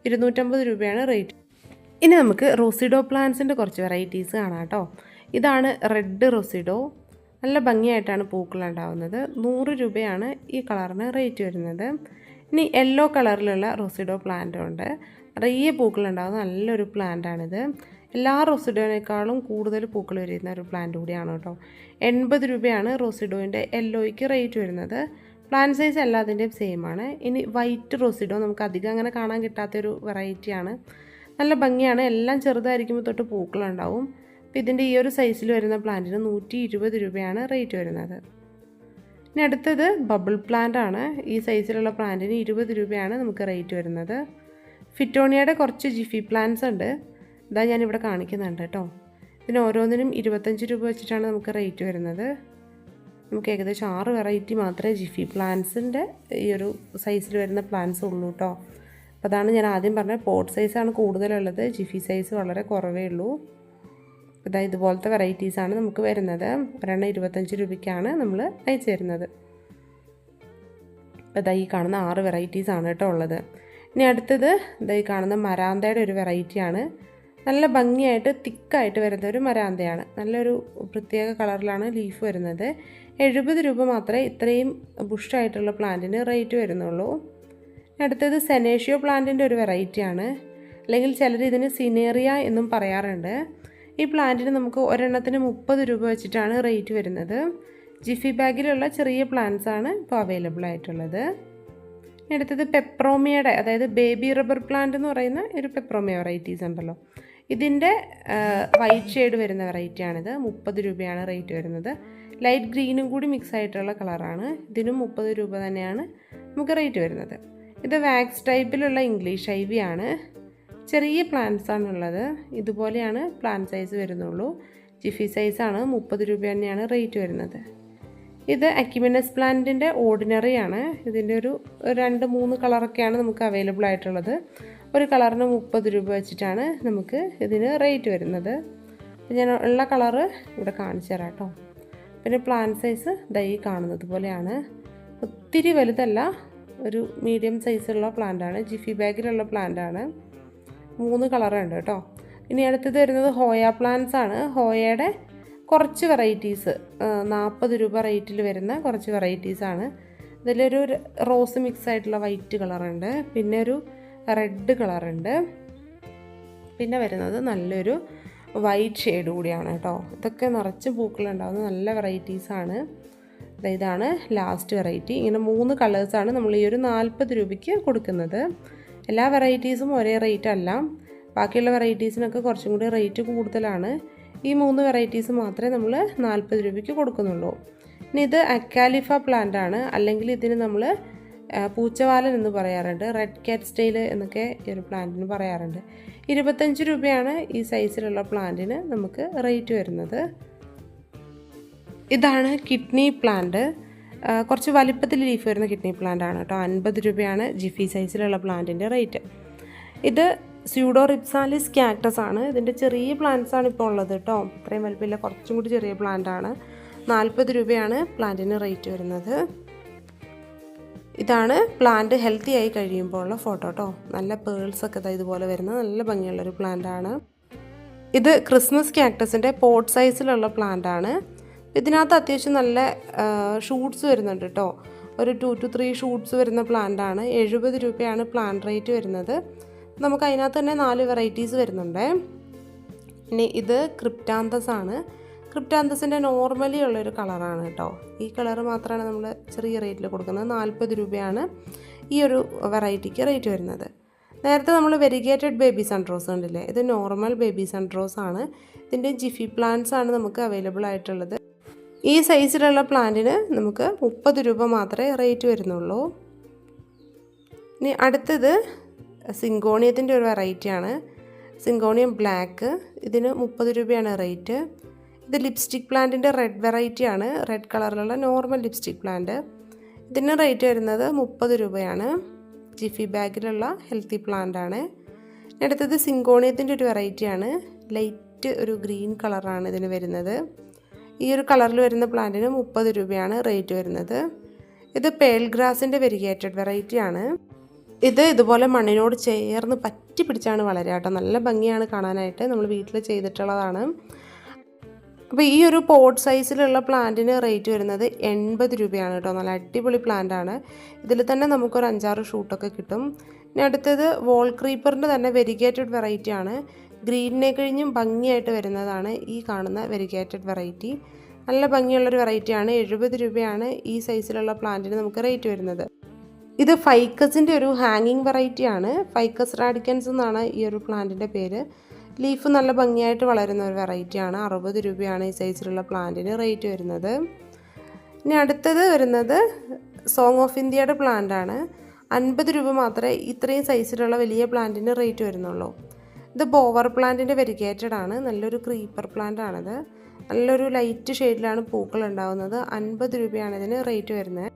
250 രൂപയാണ് റേറ്റ്. ഇനി നമുക്ക് റോസിഡോ പ്ലാന്റ്സിൻ്റെ കുറച്ച് വെറൈറ്റീസ് കാണാം കേട്ടോ. ഇതാണ് റെഡ് റോസിഡോ. നല്ല ഭംഗിയായിട്ടാണ് പൂക്കളുണ്ടാവുന്നത്. 100 രൂപയാണ് ഈ കളറിന് റേറ്റ് വരുന്നത്. ഇനി യെല്ലോ കളറിലുള്ള റോസിഡോ പ്ലാന്റും ഉണ്ട്. നിറയെ പൂക്കളുണ്ടാകുന്ന നല്ലൊരു പ്ലാന്റാണിത്. എല്ലാ റോസിഡോനേക്കാളും കൂടുതൽ പൂക്കൾ വരുന്ന ഒരു പ്ലാന്റ് കൂടിയാണ് കേട്ടോ. 80 രൂപയാണ് റോസിഡോയിൻ്റെ യെല്ലോയ്ക്ക് റേറ്റ് വരുന്നത്. പ്ലാന്റ് സൈസ് എല്ലാത്തിൻ്റെയും സെയിം ആണ്. ഇനി വൈറ്റ് റോസിഡോ നമുക്ക് അധികം അങ്ങനെ കാണാൻ കിട്ടാത്തൊരു വെറൈറ്റിയാണ്. നല്ല ഭംഗിയാണ്. എല്ലാം ചെറുതായിരിക്കുമ്പോൾ തൊട്ട് പൂക്കളുണ്ടാവും. അപ്പോൾ ഇതിൻ്റെ ഈ ഒരു സൈസിൽ വരുന്ന പ്ലാന്റിന് 120 രൂപയാണ് റേറ്റ് വരുന്നത്. ഇനി അടുത്തത് ബബിൾ പ്ലാന്റ് ആണ്. ഈ സൈസിലുള്ള പ്ലാന്റിന് 20 രൂപയാണ് നമുക്ക് റേറ്റ് വരുന്നത്. ഫിറ്റോണിയയുടെ കുറച്ച് ജിഫി പ്ലാന്റ്സ് ഉണ്ട്. ഇതാ ഞാനിവിടെ കാണിക്കുന്നുണ്ട് കേട്ടോ. ഇതിന് ഓരോന്നിനും 25 രൂപ വെച്ചിട്ടാണ് നമുക്ക് റേറ്റ് വരുന്നത്. നമുക്ക് ഏകദേശം 6 വെറൈറ്റി മാത്രമേ ജിഫി പ്ലാന്റ്സിൻ്റെ ഈ ഒരു സൈസിൽ വരുന്ന പ്ലാന്റ്സ് ഉള്ളൂ കേട്ടോ. അപ്പോൾ അതാണ് ഞാൻ ആദ്യം പറഞ്ഞത്, പോട്ട് സൈസാണ് കൂടുതലുള്ളത്, ജിഫി സൈസ് വളരെ കുറവേ ഉള്ളൂ. അതായത് ഇതുപോലത്തെ വെറൈറ്റീസാണ് നമുക്ക് വരുന്നത്. ഒരെണ്ണം 25 രൂപയ്ക്കാണ് നമ്മൾ അയച്ചു തരുന്നത്. അപ്പോൾ ഈ കാണുന്ന 6 വെറൈറ്റീസാണ് കേട്ടോ ഉള്ളത്. ഇനി അടുത്തത് ഈ കാണുന്ന മരാന്തയുടെ ഒരു വെറൈറ്റിയാണ്. നല്ല ഭംഗിയായിട്ട് തിക്കായിട്ട് വരുന്ന ഒരു മരാന്തയാണ്. നല്ലൊരു പ്രത്യേക കളറിലാണ് ലീഫ് വരുന്നത്. 70 രൂപ മാത്രമേ ഇത്രയും ബുഷായിട്ടുള്ള പ്ലാന്റിന് റേറ്റ് വരുന്നുള്ളൂ. അടുത്തത് സെനേഷ്യോ പ്ലാന്റിൻ്റെ ഒരു വെറൈറ്റിയാണ്, അല്ലെങ്കിൽ ചിലർ ഇതിന് സിനേറിയ എന്നും പറയാറുണ്ട്. ഈ പ്ലാന്റിന് നമുക്ക് ഒരെണ്ണത്തിന് 30 രൂപ വെച്ചിട്ടാണ് റേറ്റ് വരുന്നത്. ജിഫി ബാഗിലുള്ള ചെറിയ പ്ലാന്റ്സ് ആണ് ഇപ്പോൾ അവൈലബിൾ ആയിട്ടുള്ളത്. അടുത്തത് പെപ്രോമിയയുടെ, അതായത് ബേബി റബ്ബർ പ്ലാന്റ് എന്ന് പറയുന്ന ഒരു പെപ്രോമിയ വെറൈറ്റീസ് ഉണ്ടല്ലോ, ഇതിൻ്റെ വൈറ്റ് ഷെയ്ഡ് വരുന്ന വെറൈറ്റിയാണിത്. 30 രൂപയാണ് റേറ്റ് വരുന്നത്. ലൈറ്റ് ഗ്രീനും കൂടി മിക്സ് ആയിട്ടുള്ള കളറാണ്. ഇതിനും 30 രൂപ തന്നെയാണ് നമുക്ക് റേറ്റ് വരുന്നത്. ഇത് വാക്സ് ടൈപ്പിലുള്ള ഇംഗ്ലീഷ് ഐവി ആണ്. ചെറിയ പ്ലാന്റ്സ് ആണുള്ളത്. ഇതുപോലെയാണ് പ്ലാന്റ് സൈസ് വരുന്നുള്ളൂ. ജിഫി സൈസാണ്. 30 രൂപ തന്നെയാണ് റേറ്റ് വരുന്നത്. ഇത് അക്യുമിനസ് പ്ലാന്റിൻ്റെ ഓർഡിനറി ആണ്. ഇതിൻ്റെ ഒരു 2-3 കളറൊക്കെയാണ് നമുക്ക് അവൈലബിൾ ആയിട്ടുള്ളത്. ഒരു കളറിന് 30 രൂപ വെച്ചിട്ടാണ് നമുക്ക് ഇതിന് റേറ്റ് വരുന്നത്. ഞാൻ ഉള്ള കളറ് ഇവിടെ കാണിച്ചു തരാം കേട്ടോ. പിന്നെ പ്ലാന്റ് സൈസ് ഈ കാണുന്നത് പോലെയാണ്. ഒത്തിരി വലുതല്ല, ഒരു മീഡിയം സൈസുള്ള പ്ലാന്റാണ്. ജിഫി ബാഗിലുള്ള പ്ലാന്റാണ്. 3 കളറുണ്ട് കേട്ടോ. ഇനി അടുത്തത് വരുന്നത് ഹോയ പ്ലാന്റ്സ് ആണ്. ഹോയയുടെ കുറച്ച് വെറൈറ്റീസ് 40 രൂപ റേറ്റിൽ വരുന്ന കുറച്ച് വെറൈറ്റീസാണ്. ഇതിലൊരു റോസ് മിക്സ് ആയിട്ടുള്ള വൈറ്റ് കളറുണ്ട്, പിന്നെ ഒരു റെഡ് കളറുണ്ട്, പിന്നെ വരുന്നത് നല്ലൊരു വൈറ്റ് ഷെയ്ഡ് കൂടിയാണ് കേട്ടോ. ഇതൊക്കെ നിറച്ച് പൂക്കളുണ്ടാകുന്ന നല്ല വെറൈറ്റീസാണ്. ഇതാണ് ലാസ്റ്റ് വെറൈറ്റി. ഇങ്ങനെ 3 കളേഴ്സാണ് നമ്മൾ ഈ ഒരു 40 രൂപയ്ക്ക് കൊടുക്കുന്നത്. എല്ലാ വെറൈറ്റീസും ഒരേ റേറ്റ് അല്ല, ബാക്കിയുള്ള വെറൈറ്റീസിനൊക്കെ കുറച്ചും കൂടി റേറ്റ് കൂടുതലാണ്. ഈ 3 വെറൈറ്റീസ് മാത്രമേ നമ്മൾ 40 രൂപയ്ക്ക് കൊടുക്കുന്നുള്ളൂ. ഇനി ഇത് അക്കാലിഫ പ്ലാന്റ് ആണ്, അല്ലെങ്കിൽ ഇതിന് നമ്മൾ പൂച്ചവാലൻ എന്ന് പറയാറുണ്ട്, റെഡ് കാറ്റ് സ്റ്റൈൽ എന്നൊക്കെ ഈ ഒരു പ്ലാന്റിന് പറയാറുണ്ട്. 25 രൂപയാണ് ഈ സൈസിലുള്ള പ്ലാന്റിന് നമുക്ക് റേറ്റ് വരുന്നത്. ഇതാണ് കിഡ്നി പ്ലാന്റ്. കുറച്ച് വലിപ്പത്തിൽ ലീഫ് വരുന്ന കിഡ്നി പ്ലാന്റ് ആണ് കേട്ടോ. 50 രൂപയാണ് ജിഫി സൈസിലുള്ള പ്ലാന്റിൻ്റെ റേറ്റ്. ഇത് സ്യൂഡോ റിപ്സാലിസ് കാക്ടസ് ആണ്. ഇതിൻ്റെ ചെറിയ പ്ലാന്റ്സ് ആണ് ഇപ്പോൾ ഉള്ളത് കേട്ടോ. ഇത്രയും വലിപ്പമില്ല, കുറച്ചും കൂടി ചെറിയ പ്ലാന്റ് ആണ്. 40 രൂപയാണ് പ്ലാന്റിന് റേറ്റ് വരുന്നത്. ഇതാണ് പ്ലാന്റ് ഹെൽത്തി ആയി കഴിയുമ്പോൾ ഉള്ള ഫോട്ടോ കേട്ടോ. നല്ല പേൾസൊക്കെ ഇതുപോലെ വരുന്ന നല്ല ഭംഗിയുള്ളൊരു പ്ലാന്റ് ആണ്. ഇത് ക്രിസ്മസ് കാക്ടസിൻ്റെ പോട്ട് സൈസിലുള്ള പ്ലാന്റ് ആണ്. ഇതിനകത്ത് അത്യാവശ്യം നല്ല ഷൂട്ട്സ് വരുന്നുണ്ട് കേട്ടോ. ഒരു 2 to 3 ഷൂട്ട്സ് വരുന്ന പ്ലാന്റ് ആണ്. 70 രൂപയാണ് പ്ലാന്റ് റേറ്റ് വരുന്നത്. നമുക്ക് അതിനകത്ത് തന്നെ 4 വെറൈറ്റീസ് വരുന്നുണ്ട്. ഇനി ഇത് ക്രിപ്റ്റാന്തസ് ആണ്. ക്രിപ്റ്റാന്തസിൻ്റെ നോർമലി ഉള്ളൊരു കളറാണ് കേട്ടോ. ഈ കളർ മാത്രമാണ് നമ്മൾ ചെറിയ റേറ്റിൽ കൊടുക്കുന്നത്. 40 രൂപയാണ് ഈ ഒരു വെറൈറ്റിക്ക് റേറ്റ് വരുന്നത്. നേരത്തെ നമ്മൾ വെരിഗേറ്റഡ് ബേബി സൺറോസ് കണ്ടില്ലേ, ഇത് നോർമൽ ബേബി സൺറോസ് ആണ്. ഇതിൻ്റെ ജിഫി പ്ലാന്റ്സ് ആണ് നമുക്ക് അവൈലബിൾ ആയിട്ടുള്ളത്. ഈ സൈസിലുള്ള പ്ലാന്റിന് നമുക്ക് 30 രൂപ മാത്രമേ റേറ്റ് വരുന്നുള്ളൂ. ഇനി അടുത്തത് സിങ്കോണിയത്തിൻ്റെ ഒരു വെറൈറ്റിയാണ്, സിങ്കോണിയം ബ്ലാക്ക്. ഇതിന് 30 രൂപയാണ് റേറ്റ്. ഇത് ലിപ്സ്റ്റിക് പ്ലാന്റിൻ്റെ റെഡ് വെറൈറ്റിയാണ്, റെഡ് കളറിലുള്ള നോർമൽ ലിപ്സ്റ്റിക് പ്ലാന്റ്. ഇതിന് റേറ്റ് വരുന്നത് 30 രൂപയാണ്. ജിഫി ബാഗിലുള്ള ഹെൽത്തി പ്ലാന്റ് ആണ്. അടുത്തത് സിങ്കോണിയത്തിൻ്റെ ഒരു വെറൈറ്റിയാണ്, ലൈറ്റ് ഒരു ഗ്രീൻ കളറാണ് ഇതിന് വരുന്നത്. ഈ ഒരു കളറിൽ വരുന്ന പ്ലാന്റിന് 30 രൂപയാണ് റേറ്റ് വരുന്നത്. ഇത് പേൾ ഗ്രാസിൻ്റെ വെരിഗേറ്റഡ് വെറൈറ്റിയാണ്. ഇത് ഇതുപോലെ മണ്ണിനോട് ചേർന്ന് പറ്റി പിടിച്ചാണ് വളരുക കേട്ടോ. നല്ല ഭംഗിയാണ് കാണാനായിട്ട്. നമ്മൾ വീട്ടിൽ ചെയ്തിട്ടുള്ളതാണ്. അപ്പോൾ ഈ ഒരു പോട്ട് സൈസിലുള്ള പ്ലാന്റിന് റേറ്റ് വരുന്നത് 80 രൂപയാണ് കേട്ടോ. നല്ല അടിപൊളി പ്ലാന്റാണ്. ഇതിൽ തന്നെ നമുക്കൊരു 5-6 ഷൂട്ടൊക്കെ കിട്ടും. ഇനി അടുത്തത് വോൾ ക്രീപ്പറിൻ്റെ തന്നെ വെരിഗേറ്റഡ് വെറൈറ്റി ആണ്. ഗ്രീനിനെ കഴിഞ്ഞും ഭംഗിയായിട്ട് വരുന്നതാണ് ഈ കാണുന്ന വെരിഗേറ്റഡ് വെറൈറ്റി. നല്ല ഭംഗിയുള്ളൊരു വെറൈറ്റിയാണ്. 70 രൂപയാണ് ഈ സൈസിലുള്ള പ്ലാന്റിന് നമുക്ക് റേറ്റ് വരുന്നത്. ഇത് ഫൈക്കസിൻ്റെ ഒരു ഹാങ്ങിങ് വെറൈറ്റിയാണ്. ഫൈക്കസ് റാഡിക്കൻസ് എന്നാണ് ഈ ഒരു പ്ലാന്റിൻ്റെ പേര്. ലീഫ് നല്ല ഭംഗിയായിട്ട് വളരുന്ന ഒരു വെറൈറ്റിയാണ്. 60 രൂപയാണ് ഈ സൈസിലുള്ള പ്ലാന്റിന് റേറ്റ് വരുന്നത്. ഇനി അടുത്തത് വരുന്നത് സോങ് ഓഫ് ഇന്ത്യയുടെ പ്ലാന്റാണ്. 50 രൂപ മാത്രമേ ഇത്രയും സൈസിലുള്ള വലിയ പ്ലാന്റിന് റേറ്റ് വരുന്നുള്ളൂ. ഇത് ബോവർ പ്ലാന്റിൻ്റെ വെരിഗേറ്റഡ് ആണ്. നല്ലൊരു ക്രീപ്പർ പ്ലാന്റ് ആണിത്. നല്ലൊരു ലൈറ്റ് ഷെയ്ഡിലാണ് പൂക്കൾ ഉണ്ടാവുന്നത്. 50 രൂപയാണ് ഇതിന് റേറ്റ് വരുന്നത്.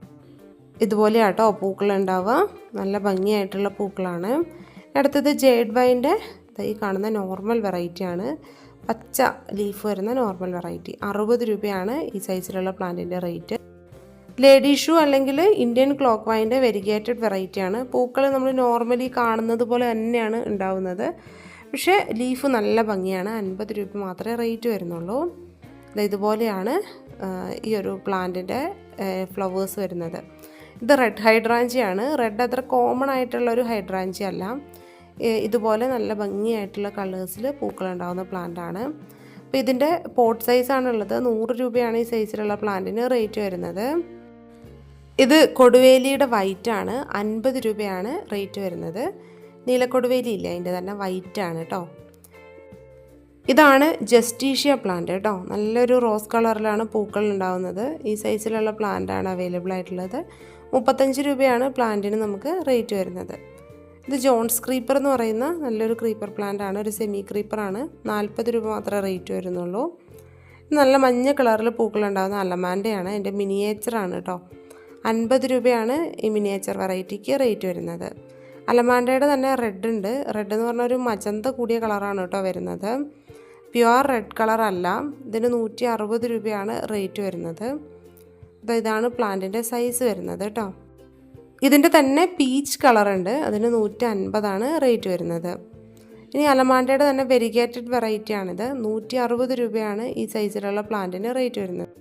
ഇതുപോലെയാട്ടോ പൂക്കൾ ഉണ്ടാവുക. നല്ല ഭംഗിയായിട്ടുള്ള പൂക്കളാണ്. അടുത്തത് ജേഡ് വൈൻ്റെ ഈ കാണുന്ന നോർമൽ വെറൈറ്റിയാണ്. പച്ച ലീഫ് വരുന്ന നോർമൽ വെറൈറ്റി. 60 രൂപയാണ് ഈ സൈസിലുള്ള പ്ലാന്റിൻ്റെ റേറ്റ്. ലേഡി ഷൂ അല്ലെങ്കിൽ ഇന്ത്യൻ ക്ലോക്ക് വൈൻ്റെ വെരിഗേറ്റഡ് വെറൈറ്റിയാണ്. പൂക്കൾ നമ്മൾ നോർമലി കാണുന്നത് പോലെ തന്നെയാണ് ഉണ്ടാവുന്നത്. പക്ഷേ ലീഫ് നല്ല ഭംഗിയാണ്. 50 രൂപ മാത്രമേ റേറ്റ് വരുന്നുള്ളൂ. ഇതുപോലെയാണ് ഈ ഒരു പ്ലാന്റിൻ്റെ ഫ്ലവേഴ്സ് വരുന്നത്. ഇത് റെഡ് ഹൈഡ്രാഞ്ചിയാണ്. റെഡ് അത്ര കോമൺ ആയിട്ടുള്ള ഒരു ഹൈഡ്രാഞ്ചി അല്ല. ഇതുപോലെ നല്ല ഭംഗിയായിട്ടുള്ള കളേഴ്സിൽ പൂക്കളുണ്ടാകുന്ന പ്ലാന്റാണ്. അപ്പോൾ ഇതിൻ്റെ പോട്ട് സൈസാണുള്ളത്. 100 രൂപയാണ് ഈ സൈസിലുള്ള പ്ലാന്റിന് റേറ്റ് വരുന്നത്. ഇത് കൊടുവേലിയുടെ വൈറ്റാണ്. 50 രൂപയാണ് റേറ്റ് വരുന്നത്. നീലക്കൊടുവേലി ഇല്ല, അതിൻ്റെ തന്നെ വൈറ്റാണ് കേട്ടോ. ഇതാണ് ജസ്റ്റീഷ്യ പ്ലാന്റ് കേട്ടോ. നല്ലൊരു റോസ് കളറിലാണ് പൂക്കൾ ഉണ്ടാകുന്നത്. ഈ സൈസിലുള്ള പ്ലാന്റാണ് അവൈലബിൾ ആയിട്ടുള്ളത്. 35 രൂപയാണ് പ്ലാന്റിന് നമുക്ക് റേറ്റ് വരുന്നത്. ഇത് ജോൺസ് ക്രീപ്പർ എന്ന് പറയുന്ന നല്ലൊരു ക്രീപ്പർ പ്ലാന്റ് ആണ്. ഒരു സെമി ക്രീപ്പറാണ്. 40 രൂപ മാത്രമേ റേറ്റ് വരുന്നുള്ളൂ. നല്ല മഞ്ഞ കളറിൽ പൂക്കളുണ്ടാകുന്ന അലമാൻ്റെയാണ്. അതിൻ്റെ മിനിയേച്ചറാണ് കേട്ടോ. 50 രൂപയാണ് ഈ മിനിയേച്ചർ വെറൈറ്റിക്ക് റേറ്റ് വരുന്നത്. അലമാൻ്റയുടെ തന്നെ റെഡ് ഉണ്ട്. റെഡ് എന്ന് പറഞ്ഞാൽ ഒരു മജന്ത കൂടിയ കളറാണ് കേട്ടോ വരുന്നത്. പ്യുവർ റെഡ് കളർ അല്ല. ഇതിന് 160 രൂപയാണ് റേറ്റ് വരുന്നത്. ഇതാണ് പ്ലാന്റിൻ്റെ സൈസ് വരുന്നത് കേട്ടോ. ഇതിൻ്റെ തന്നെ പീച്ച് കളറുണ്ട്. അതിന് 150ആണ് റേറ്റ് വരുന്നത്. ഇനി അലമാൻ്റയുടെ തന്നെ വെരിഗേറ്റഡ് വെറൈറ്റി ആണിത്. 160 രൂപയാണ് ഈ സൈസിലുള്ള പ്ലാന്റിന് റേറ്റ് വരുന്നത്.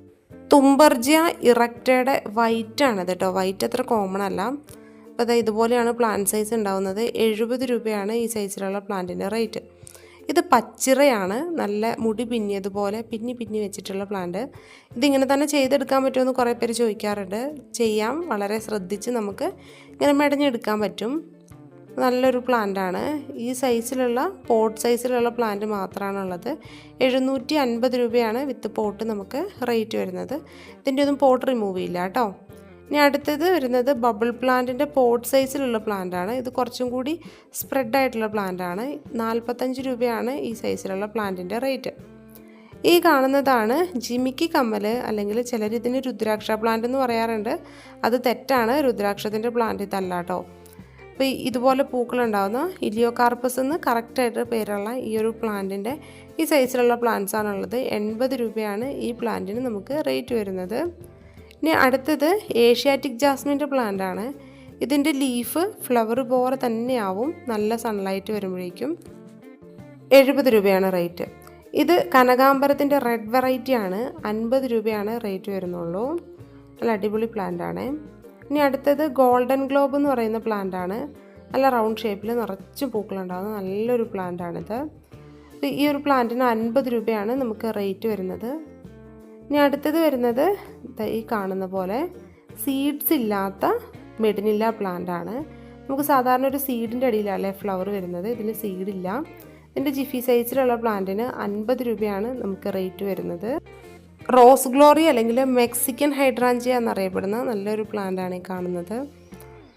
തുമ്പർജിയ ഇറക്റ്റയുടെ വൈറ്റ് ആണിത് കേട്ടോ. വൈറ്റ് അത്ര കോമൺ അല്ല. അപ്പോൾ ഇതുപോലെയാണ് പ്ലാന്റ് സൈസ് ഉണ്ടാവുന്നത്. 70 രൂപയാണ് ഈ സൈസിലുള്ള പ്ലാന്റിൻ്റെ റേറ്റ്. ഇത് പച്ചിറയാണ്. നല്ല മുടി പിന്നിയതുപോലെ പിന്നി വെച്ചിട്ടുള്ള പ്ലാന്റ്. ഇതിങ്ങനെ തന്നെ ചെയ്തെടുക്കാൻ പറ്റുമെന്ന് കുറേ പേര് ചോദിക്കാറുണ്ട്. ചെയ്യാം. വളരെ ശ്രദ്ധിച്ച് നമുക്ക് ഇങ്ങനെ മെടഞ്ഞെടുക്കാൻ പറ്റും. നല്ലൊരു പ്ലാന്റാണ്. ഈ സൈസിലുള്ള പോട്ട് സൈസിലുള്ള പ്ലാന്റ് മാത്രമാണുള്ളത്. 750 രൂപയാണ് വിത്ത് പോട്ട് നമുക്ക് റേറ്റ് വരുന്നത്. ഇതിൻ്റെ ഒന്നും പോട്ട് റിമൂവ് ചെയ്യില്ല കേട്ടോ. ഇനി അടുത്തത് വരുന്നത് ബബിൾ പ്ലാന്റിൻ്റെ പോട്ട് സൈസിലുള്ള പ്ലാന്റാണ്. ഇത് കുറച്ചും കൂടി സ്പ്രെഡായിട്ടുള്ള പ്ലാന്റാണ്. 45 രൂപയാണ് ഈ സൈസിലുള്ള പ്ലാന്റിൻ്റെ റേറ്റ്. ഈ കാണുന്നതാണ് ജിമിക്കി കമ്മൽ, അല്ലെങ്കിൽ ചിലർ ഇതിന് രുദ്രാക്ഷ പ്ലാന്റ് എന്ന് പറയാറുണ്ട്. അത് തെറ്റാണ്. രുദ്രാക്ഷത്തിൻ്റെ പ്ലാന്റ് ഇതല്ല കേട്ടോ. അപ്പോൾ ഇതുപോലെ പൂക്കളുണ്ടാകുന്ന ഇലിയോകാർപ്പസ് എന്ന് കറക്റ്റായിട്ട് പേരുള്ള ഈ ഒരു പ്ലാന്റിൻ്റെ ഈ സൈസിലുള്ള പ്ലാന്റ്സ് ആണുള്ളത്. 80 രൂപയാണ് ഈ പ്ലാന്റിന് നമുക്ക് റേറ്റ് വരുന്നത്. ഇനി അടുത്തത് ഏഷ്യാറ്റിക് ജാസ്മിൻ്റെ പ്ലാന്റ് ആണ്. ഇതിൻ്റെ ലീഫ് ഫ്ലവർ പോലെ തന്നെയാവും നല്ല സൺലൈറ്റ് വരുമ്പോഴേക്കും. 70 രൂപയാണ് റേറ്റ്. ഇത് കനകാംബരത്തിൻ്റെ റെഡ് വെറൈറ്റി ആണ്. 50 രൂപയാണ് റേറ്റ് വരുന്നുള്ളൂ. നല്ല അടിപൊളി പ്ലാന്റ് ആണ്. ഇനി അടുത്തത് ഗോൾഡൻ ഗ്ലോബ് എന്ന് പറയുന്ന പ്ലാന്റ് ആണ്. നല്ല റൗണ്ട് ഷേപ്പിൽ നിറച്ചും പൂക്കളുണ്ടാകുന്ന നല്ലൊരു പ്ലാന്റ് ആണിത്. ഈ ഒരു പ്ലാന്റിന് 50 രൂപയാണ് നമുക്ക് റേറ്റ് വരുന്നത്. ഇനി അടുത്തത് വരുന്നത് ഈ കാണുന്ന പോലെ സീഡ്സ് ഇല്ലാത്ത മെഡിനില്ല പ്ലാന്റ് ആണ്. നമുക്ക് സാധാരണ ഒരു സീഡിൻ്റെ അടിയിലല്ലേ ഫ്ലവർ വരുന്നത്. ഇതിന് സീഡില്ല. ഇതിൻ്റെ ജിഫി സൈസിലുള്ള പ്ലാന്റിന് 50 രൂപയാണ് നമുക്ക് റേറ്റ് വരുന്നത്. റോസ് ഗ്ലോറി അല്ലെങ്കിൽ മെക്സിക്കൻ ഹൈഡ്രാഞ്ചിയ എന്നറിയപ്പെടുന്ന നല്ലൊരു പ്ലാന്റാണ് ഈ കാണുന്നത്.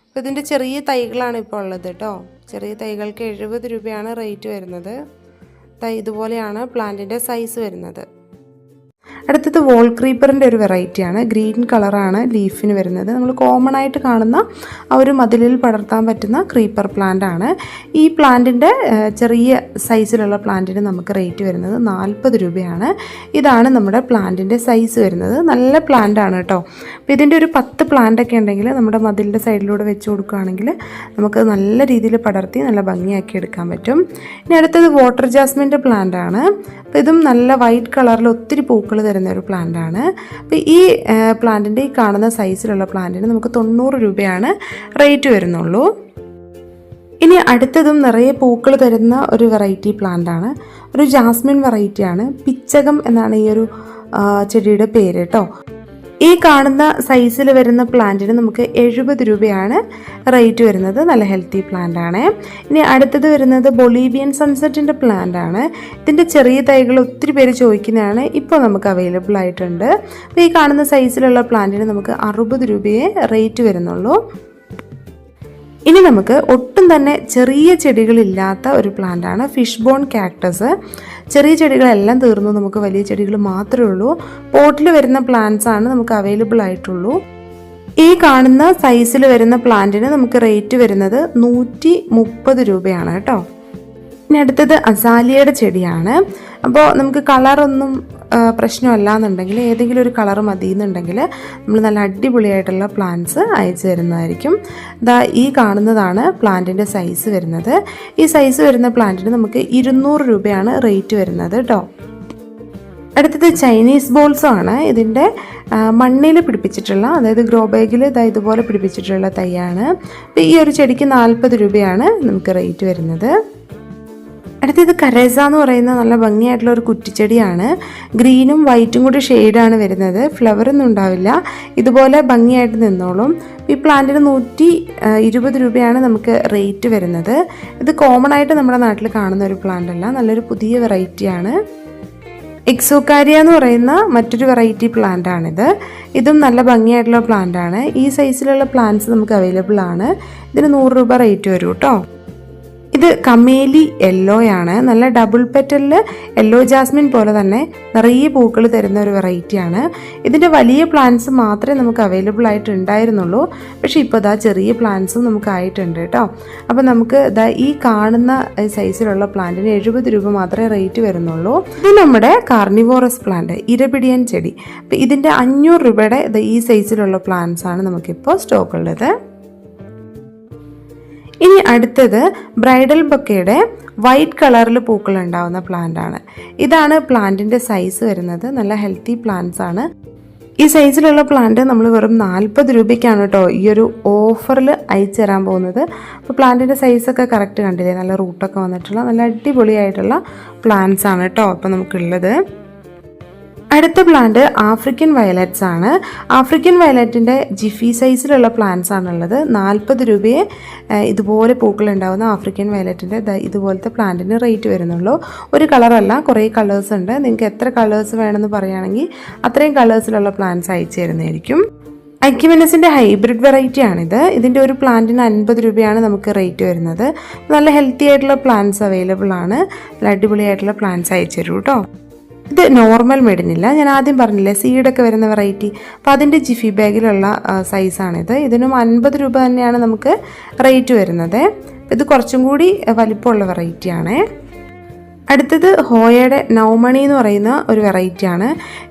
അപ്പോൾ ഇതിൻ്റെ ചെറിയ തൈകളാണ് ഇപ്പോൾ ഉള്ളത് കേട്ടോ. ചെറിയ തൈകൾക്ക് 70 രൂപയാണ് റേറ്റ് വരുന്നത്. ഇതുപോലെയാണ് പ്ലാന്റിൻ്റെ സൈസ് വരുന്നത്. അടുത്തത് വോൾ ക്രീപ്പറിൻ്റെ ഒരു വെറൈറ്റിയാണ്. ഗ്രീൻ കളറാണ് ലീഫിന് വരുന്നത്. നമ്മൾ കോമൺ ആയിട്ട് കാണുന്ന ആ ഒരു മതിലിൽ പടർത്താൻ പറ്റുന്ന ക്രീപ്പർ പ്ലാന്റ് ആണ്. ഈ പ്ലാന്റിൻ്റെ ചെറിയ സൈസിലുള്ള പ്ലാന്റിന് നമുക്ക് റേറ്റ് വരുന്നത് 40 രൂപയാണ്. ഇതാണ് നമ്മുടെ പ്ലാന്റിൻ്റെ സൈസ് വരുന്നത്. നല്ല പ്ലാന്റ് ആണ് കേട്ടോ. അപ്പോൾ ഇതിൻ്റെ ഒരു 10 പ്ലാന്റൊക്കെ ഉണ്ടെങ്കിൽ നമ്മുടെ മതിലിൻ്റെ സൈഡിലൂടെ വെച്ച് കൊടുക്കുകയാണെങ്കിൽ നമുക്ക് നല്ല രീതിയിൽ പടർത്തി നല്ല ഭംഗിയാക്കി എടുക്കാൻ പറ്റും. ഇനി അടുത്തത് വാട്ടർ ജാസ്മിൻ്റെ പ്ലാന്റ് ആണ്. അപ്പോൾ ഇതും നല്ല വൈറ്റ് കളറിൽ ഒത്തിരി പൂക്കൾ തരുന്ന ഒരു പ്ലാന്റ് ആണ്. അപ്പോൾ ഈ പ്ലാന്റിൻ്റെ ഈ കാണുന്ന സൈസിലുള്ള പ്ലാന്റിന് നമുക്ക് 90 രൂപയാണ് റേറ്റ് വരുന്നുള്ളൂ. ഇനി അടുത്തതും നിറയെ പൂക്കൾ തരുന്ന ഒരു വെറൈറ്റി പ്ലാന്റ് ആണ്. ഒരു ജാസ്മിൻ വെറൈറ്റിയാണ്. പിച്ചകം എന്നാണ് ഈ ഒരു ചെടിയുടെ പേര് കേട്ടോ. ഈ കാണുന്ന സൈസിൽ വരുന്ന പ്ലാന്റിന് നമുക്ക് 70 രൂപയാണ് റേറ്റ് വരുന്നത്. നല്ല ഹെൽത്തി പ്ലാന്റ് ആണ്. ഇനി അടുത്തത് വരുന്നത് ബൊളീവിയൻ സൺസെറ്റിൻ്റെ പ്ലാന്റ് ആണ്. ഇതിൻ്റെ ചെറിയ തൈകൾ ഒത്തിരി പേര് ചോദിക്കുന്നതാണ്. ഇപ്പോൾ നമുക്ക് അവൈലബിൾ ആയിട്ടുണ്ട്. അപ്പോൾ ഈ കാണുന്ന സൈസിലുള്ള പ്ലാന്റിന് നമുക്ക് 60 രൂപയെ റേറ്റ് വരുന്നുള്ളൂ. ഇനി നമുക്ക് ഒട്ടും തന്നെ ചെറിയ ചെടികളില്ലാത്ത ഒരു പ്ലാന്റാണ് ഫിഷ് ബോൺ കാക്ടസ്. ചെറിയ ചെടികളെല്ലാം തീർന്നു, നമുക്ക് വലിയ ചെടികൾ മാത്രമേ ഉള്ളൂ. പോട്ടിൽ വരുന്ന പ്ലാന്റ്സ് ആണ് നമുക്ക് അവൈലബിൾ ആയിട്ടുള്ളൂ. ഈ കാണുന്ന സൈസിൽ വരുന്ന പ്ലാന്റിന് നമുക്ക് റേറ്റ് വരുന്നത് 130 രൂപയാണ് കേട്ടോ. ഇനി അടുത്തത് അസാലിയയുടെ ചെടിയാണ്. അപ്പോൾ നമുക്ക് കളറൊന്നും പ്രശ്നമല്ല എന്നുണ്ടെങ്കിൽ, ഏതെങ്കിലും ഒരു കളർ മതി എന്നുണ്ടെങ്കിൽ നമ്മൾ നല്ല അടിപൊളിയായിട്ടുള്ള പ്ലാന്റ്സ് അയച്ചു തരുന്നതായിരിക്കും. ഈ കാണുന്നതാണ് പ്ലാന്റിൻ്റെ സൈസ് വരുന്നത്. ഈ സൈസ് വരുന്ന പ്ലാന്റിന് നമുക്ക് 200 രൂപയാണ് റേറ്റ് വരുന്നത് കേട്ടോ. അടുത്തത് ചൈനീസ് ബോൾസും ആണ്. ഇതിൻ്റെ മണ്ണിൽ പിടിപ്പിച്ചിട്ടുള്ള, അതായത് ഗ്രോ ബാഗിൽ ഇതുപോലെ പിടിപ്പിച്ചിട്ടുള്ള തൈയാണ്. അപ്പോൾ ഈ ഒരു ചെടിക്ക് 40 രൂപയാണ് നമുക്ക് റേറ്റ് വരുന്നത്. അടുത്തത് കരേസ എന്ന് പറയുന്ന നല്ല ഭംഗിയായിട്ടുള്ള ഒരു കുറ്റിച്ചെടിയാണ്. ഗ്രീനും വൈറ്റും കൂടി ഷെയ്ഡാണ് വരുന്നത്. ഫ്ലവറൊന്നും ഉണ്ടാവില്ല, ഇതുപോലെ ഭംഗിയായിട്ട് നിന്നോളും. ഈ പ്ലാന്റിന് 120 രൂപയാണ് നമുക്ക് റേറ്റ് വരുന്നത്. ഇത് കോമൺ ആയിട്ട് നമ്മുടെ നാട്ടിൽ കാണുന്ന ഒരു പ്ലാന്റ് അല്ല, നല്ലൊരു പുതിയ വെറൈറ്റിയാണ്. എക്സോകാരിയ എന്ന് പറയുന്ന മറ്റൊരു വെറൈറ്റി പ്ലാന്റ് ആണിത്. ഇതും നല്ല ഭംഗിയായിട്ടുള്ള പ്ലാന്റ് ആണ്. ഈ സൈസിലുള്ള പ്ലാന്റ്സ് നമുക്ക് അവൈലബിൾ ആണ്. ഇതിന് 100 രൂപ റേറ്റ് വരും കേട്ടോ. ഇത് കമേലി യെല്ലോ ആണ്. നല്ല ഡബിൾ പെറ്റലിൽ യെല്ലോ ജാസ്മിൻ പോലെ തന്നെ നിറയെ പൂക്കൾ തരുന്ന ഒരു വെറൈറ്റിയാണ്. ഇതിൻ്റെ വലിയ പ്ലാന്റ്സ് മാത്രമേ നമുക്ക് അവൈലബിൾ ആയിട്ട് ഉണ്ടായിരുന്നുള്ളൂ. പക്ഷേ ഇപ്പോൾ ചെറിയ പ്ലാന്റ്സും നമുക്ക് ആയിട്ടുണ്ട് കേട്ടോ. അപ്പോൾ നമുക്ക് ഈ കാണുന്ന സൈസിലുള്ള പ്ലാന്റിന് 70 രൂപ മാത്രമേ റേറ്റ് വരുന്നുള്ളൂ. ഇത് നമ്മുടെ കാർണിവോറസ് പ്ലാന്റ്, ഇരപിടിയൻ ചെടി. അപ്പോൾ ഇതിൻ്റെ 500 രൂപയുടെ ഈ സൈസിലുള്ള പ്ലാന്റ്സ് ആണ് നമുക്കിപ്പോൾ സ്റ്റോക്ക് ഉള്ളത്. ഇനി അടുത്തത് ബ്രൈഡൽ ബൊക്കയുടെ വൈറ്റ് കളറിൽ പൂക്കൾ ഉണ്ടാവുന്ന പ്ലാന്റ് ആണ്. ഇതാണ് പ്ലാന്റിൻ്റെ സൈസ് വരുന്നത്. നല്ല ഹെൽത്തി പ്ലാന്റ്സ് ആണ്. ഈ സൈസിലുള്ള പ്ലാന്റ് നമ്മൾ വെറും 40 രൂപയ്ക്കാണ് കേട്ടോ ഈ ഒരു ഓഫറിൽ അയച്ചു തരാൻ പോകുന്നത്. അപ്പോൾ പ്ലാന്റിൻ്റെ സൈസൊക്കെ കറക്റ്റ് കണ്ടില്ലേ, നല്ല റൂട്ടൊക്കെ വന്നിട്ടുള്ള നല്ല അടിപൊളിയായിട്ടുള്ള പ്ലാന്റ്സ് ആണ് കേട്ടോ ഇപ്പോൾ നമുക്കുള്ളത്. അടുത്ത പ്ലാന്റ് ആഫ്രിക്കൻ വയലറ്റ്സ് ആണ്. ആഫ്രിക്കൻ വയലറ്റിൻ്റെ ജിഫി സൈസിലുള്ള പ്ലാന്റ്സ് ആണുള്ളത്. 40 രൂപയെ ഇതുപോലെ പൂക്കൾ ഉണ്ടാകുന്ന ആഫ്രിക്കൻ വയലറ്റിൻ്റെ ഇതുപോലത്തെ പ്ലാന്റിന് റേറ്റ് വരുന്നുള്ളൂ. ഒരു കളറല്ല, കുറേ കളേഴ്സ് ഉണ്ട്. നിങ്ങൾക്ക് എത്ര കളേഴ്സ് വേണമെന്ന് പറയുകയാണെങ്കിൽ അത്രയും കളേഴ്സിലുള്ള പ്ലാന്റ്സ് അയച്ചു തരുന്നതായിരിക്കും. അക്യുമിനസിൻ്റെ ഹൈബ്രിഡ് വെറൈറ്റി ആണിത്. ഇതിൻ്റെ ഒരു പ്ലാന്റിന് 50 രൂപയാണ് നമുക്ക് റേറ്റ് വരുന്നത്. നല്ല ഹെൽത്തി ആയിട്ടുള്ള പ്ലാന്റ്സ് അവൈലബിൾ ആണ്. നല്ല അടിപൊളിയായിട്ടുള്ള പ്ലാന്റ്സ് അയച്ചു തരൂ കേട്ടോ. ഇത് നോർമൽ മെഡിനില്ല, ഞാൻ ആദ്യം പറഞ്ഞില്ലേ സീഡൊക്കെ വരുന്ന വെറൈറ്റി, അപ്പോൾ അതിൻ്റെ ജിഫി ബാഗിലുള്ള സൈസാണിത്. ഇതിനും 50 രൂപ തന്നെയാണ് നമുക്ക് റേറ്റ് വരുന്നത്. ഇത് കുറച്ചും കൂടി വലിപ്പമുള്ള വെറൈറ്റിയാണ്. അടുത്തത് ഹോയയുടെ നൗമണി എന്ന് പറയുന്ന ഒരു വെറൈറ്റിയാണ്.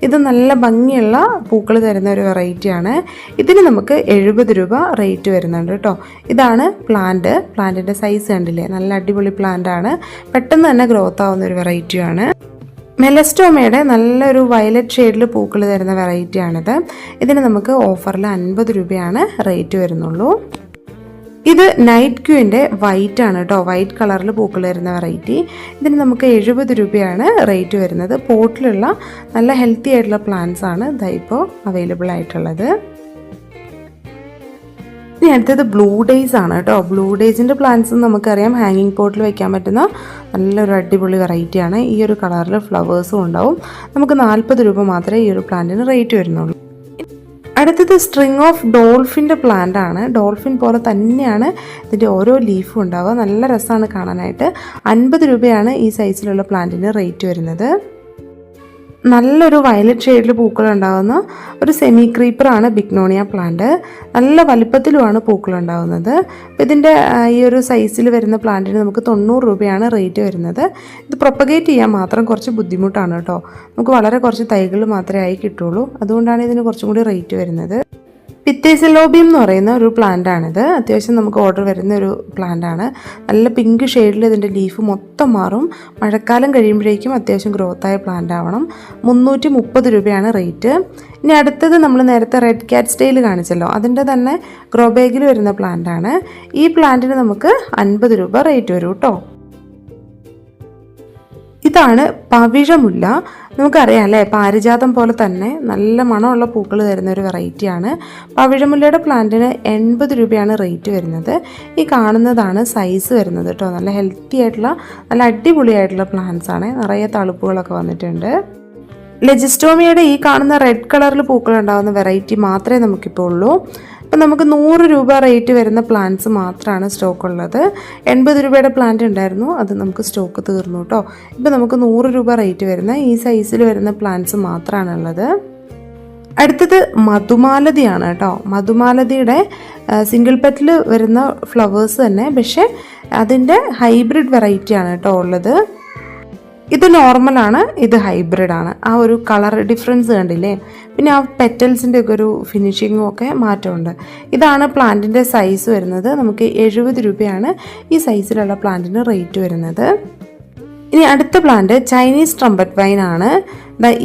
ഇത് നല്ല ഭംഗിയുള്ള പൂക്കൾ തരുന്ന ഒരു വെറൈറ്റിയാണ്. ഇതിന് നമുക്ക് 70 രൂപ റേറ്റ് വരുന്നുണ്ട് കേട്ടോ. ഇതാണ് പ്ലാന്റിൻ്റെ സൈസ് കണ്ടില്ലേ, നല്ല അടിപൊളി പ്ലാന്റാണ്. പെട്ടെന്ന് തന്നെ ഗ്രോത്ത് ആവുന്ന ഒരു വെറൈറ്റിയാണ്. മെലസ്റ്റോമയുടെ നല്ലൊരു വയലറ്റ് ഷെയ്ഡിൽ പൂക്കൾ തരുന്ന വെറൈറ്റിയാണിത്. ഇതിന് നമുക്ക് ഓഫറിൽ 50 രൂപയാണ് റേറ്റ് വരുന്നുള്ളൂ. ഇത് നൈറ്റ് ക്യൂവിൻ്റെ വൈറ്റ് ആണ് കേട്ടോ, വൈറ്റ് കളറിൽ പൂക്കൾ തരുന്ന വെറൈറ്റി. ഇതിന് നമുക്ക് 70 രൂപയാണ് റേറ്റ് വരുന്നത്. പോട്ടിലുള്ള നല്ല ഹെൽത്തി ആയിട്ടുള്ള പ്ലാന്റ്സ് ആണ് ഇപ്പോൾ അവൈലബിൾ ആയിട്ടുള്ളത്. ഇനി അടുത്തത് ബ്ലൂ ഡേയ്സ് ആണ് കേട്ടോ. ബ്ലൂ ഡേയ്സിൻ്റെ പ്ലാന്റ്സ് നമുക്കറിയാം ഹാങ്ങിങ് പോട്ടിൽ വയ്ക്കാൻ പറ്റുന്ന നല്ലൊരു അടിപൊളി വെറൈറ്റിയാണ്. ഈ ഒരു കളറിൽ ഫ്ലവേഴ്സും ഉണ്ടാവും. നമുക്ക് 40 രൂപ മാത്രമേ ഈ ഒരു പ്ലാന്റിന് റേറ്റ് വരുന്നുള്ളൂ. അടുത്തത് സ്ട്രിങ് ഓഫ് ഡോൾഫിൻ്റെ പ്ലാന്റ് ആണ്. ഡോൾഫിൻ പോലെ തന്നെയാണ് ഇതിൻ്റെ ഓരോ ലീഫും ഉണ്ടാവുക. നല്ല രസമാണ് കാണാനായിട്ട്. 50 രൂപയാണ് ഈ സൈസിലുള്ള പ്ലാന്റിന് റേറ്റ് വരുന്നത്. നല്ലൊരു വയലറ്റ് ഷെയ്ഡിൽ പൂക്കൾ ഉണ്ടാകുന്ന ഒരു സെമി ക്രീപ്പറാണ് ബിഗ്നോണിയ പ്ലാന്റ്. നല്ല വലിപ്പത്തിലുമാണ് പൂക്കൾ ഉണ്ടാകുന്നത്. അപ്പോൾ ഇതിൻ്റെ ഈ ഒരു സൈസിൽ വരുന്ന പ്ലാന്റിന് നമുക്ക് 90 രൂപയാണ് റേറ്റ് വരുന്നത്. ഇത് പ്രൊപ്പഗേറ്റ് ചെയ്യാൻ മാത്രം കുറച്ച് ബുദ്ധിമുട്ടാണ് കേട്ടോ. നമുക്ക് വളരെ കുറച്ച് തൈകൾ മാത്രമേ ആയി കിട്ടുള്ളൂ. അതുകൊണ്ടാണ് ഇതിന് കുറച്ചും കൂടി റേറ്റ് വരുന്നത്. പിത്തേസിലോബിയം എന്ന് പറയുന്ന ഒരു പ്ലാന്റാണിത്. അത്യാവശ്യം നമുക്ക് ഓർഡർ വരുന്ന ഒരു പ്ലാന്റാണ്. നല്ല പിങ്ക് ഷെയ്ഡിൽ ഇതിൻ്റെ ലീഫ് മൊത്തം മാറും. മഴക്കാലം കഴിയുമ്പോഴേക്കും അത്യാവശ്യം ഗ്രോത്തായ പ്ലാന്റ് ആവണം. 330 രൂപയാണ് റേറ്റ്. ഇനി അടുത്തത് നമ്മൾ നേരത്തെ റെഡ് ക്യാറ്റ് സ്റ്റൈൽ കാണിച്ചല്ലോ, അതിൻ്റെ തന്നെ ഗ്രോ ബാഗിൽ വരുന്ന പ്ലാന്റാണ്. ഈ പ്ലാന്റിന് നമുക്ക് 50 രൂപ റേറ്റ് വരും കേട്ടോ. ഇതാണ് പവിഴമുല്ല. നമുക്കറിയാം അല്ലേ, പാരിജാതം പോലെ തന്നെ നല്ല മണമുള്ള പൂക്കൾ തരുന്ന ഒരു വെറൈറ്റിയാണ്. പവിഴമുല്ലയുടെ പ്ലാന്റിന് 80 രൂപയാണ് റേറ്റ് വരുന്നത്. ഈ കാണുന്നതാണ് സൈസ് വരുന്നത് കേട്ടോ. നല്ല ഹെൽത്തി ആയിട്ടുള്ള നല്ല അടിപൊളിയായിട്ടുള്ള പ്ലാന്റ്സ് ആണ്. നിറയെ തളിപ്പുകളൊക്കെ വന്നിട്ടുണ്ട്. ലെജിസ്റ്റോമിയയുടെ ഈ കാണുന്ന റെഡ് കളറിൽ പൂക്കൾ ഉണ്ടാകുന്ന വെറൈറ്റി മാത്രമേ നമുക്കിപ്പോൾ ഉള്ളൂ. അപ്പോൾ നമുക്ക് 100 രൂപ റേറ്റ് വരുന്ന പ്ലാന്റ്സ് മാത്രമാണ് സ്റ്റോക്ക് ഉള്ളത്. 80 രൂപയുടെ പ്ലാന്റ് ഉണ്ടായിരുന്നു, അത് നമുക്ക് സ്റ്റോക്ക് തീർന്നു കേട്ടോ. ഇപ്പോൾ നമുക്ക് 100 രൂപ റേറ്റ് വരുന്ന ഈ സൈസിൽ വരുന്ന പ്ലാന്റ്സ് മാത്രമാണുള്ളത്. അടുത്തത് മധുമാലതിയാണ് കേട്ടോ. മധുമാലതിയുടെ സിംഗിൾ പെറ്റൽ വരുന്ന ഫ്ലവേഴ്സ് തന്നെ, പക്ഷേ അതിൻ്റെ ഹൈബ്രിഡ് വെറൈറ്റിയാണ് കേട്ടോ ഉള്ളത്. ഇത് നോർമലാണ്, ഇത് ഹൈബ്രിഡാണ്. ആ ഒരു കളർ ഡിഫറൻസ് കണ്ടില്ലേ? പിന്നെ ആ പെറ്റൽസിൻ്റെ ഒക്കെ ഒരു ഫിനിഷിങ്ങും ഒക്കെ മാറ്റമുണ്ട്. ഇതാണ് പ്ലാന്റിൻ്റെ സൈസ് വരുന്നത്. നമുക്ക് 70 രൂപയാണ് ഈ സൈസിലുള്ള പ്ലാന്റിന് റേറ്റ് വരുന്നത്. ഇനി അടുത്ത പ്ലാന്റ് ചൈനീസ് ട്രംപറ്റ് വൈൻ ആണ്.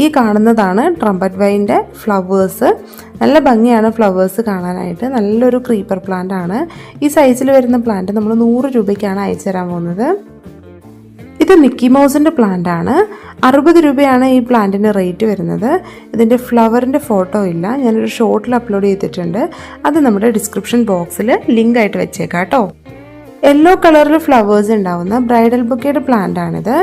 ഈ കാണുന്നതാണ് ട്രംപറ്റ് വൈൻ്റെ ഫ്ലവേഴ്സ്. നല്ല ഭംഗിയാണ് ഫ്ലവേഴ്സ് കാണാനായിട്ട്. നല്ലൊരു ക്രീപ്പർ പ്ലാന്റ് ആണ്. ഈ സൈസിൽ വരുന്ന പ്ലാന്റ് നമ്മൾ 100 രൂപയ്ക്കാണ് അയച്ചു തരാൻ പോകുന്നത്. ഇത് മിക്കി മൗസിൻ്റെ പ്ലാന്റ് ആണ്. 60 രൂപയാണ് ഈ പ്ലാന്റിന് റേറ്റ് വരുന്നത്. ഇതിൻ്റെ ഫ്ലവറിൻ്റെ ഫോട്ടോ ഇല്ല, ഞാനൊരു ഷോർട്ടിൽ അപ്ലോഡ് ചെയ്തിട്ടുണ്ട്. അത് നമ്മുടെ ഡിസ്ക്രിപ്ഷൻ ബോക്സിൽ ലിങ്ക് ആയിട്ട് വെച്ചേക്കാം കേട്ടോ. യെല്ലോ കളറിൽ ഫ്ലവേഴ്സ് ഉണ്ടാവുന്ന ബ്രൈഡൽ ബൊക്കയുടെ പ്ലാന്റ് ആണിത്.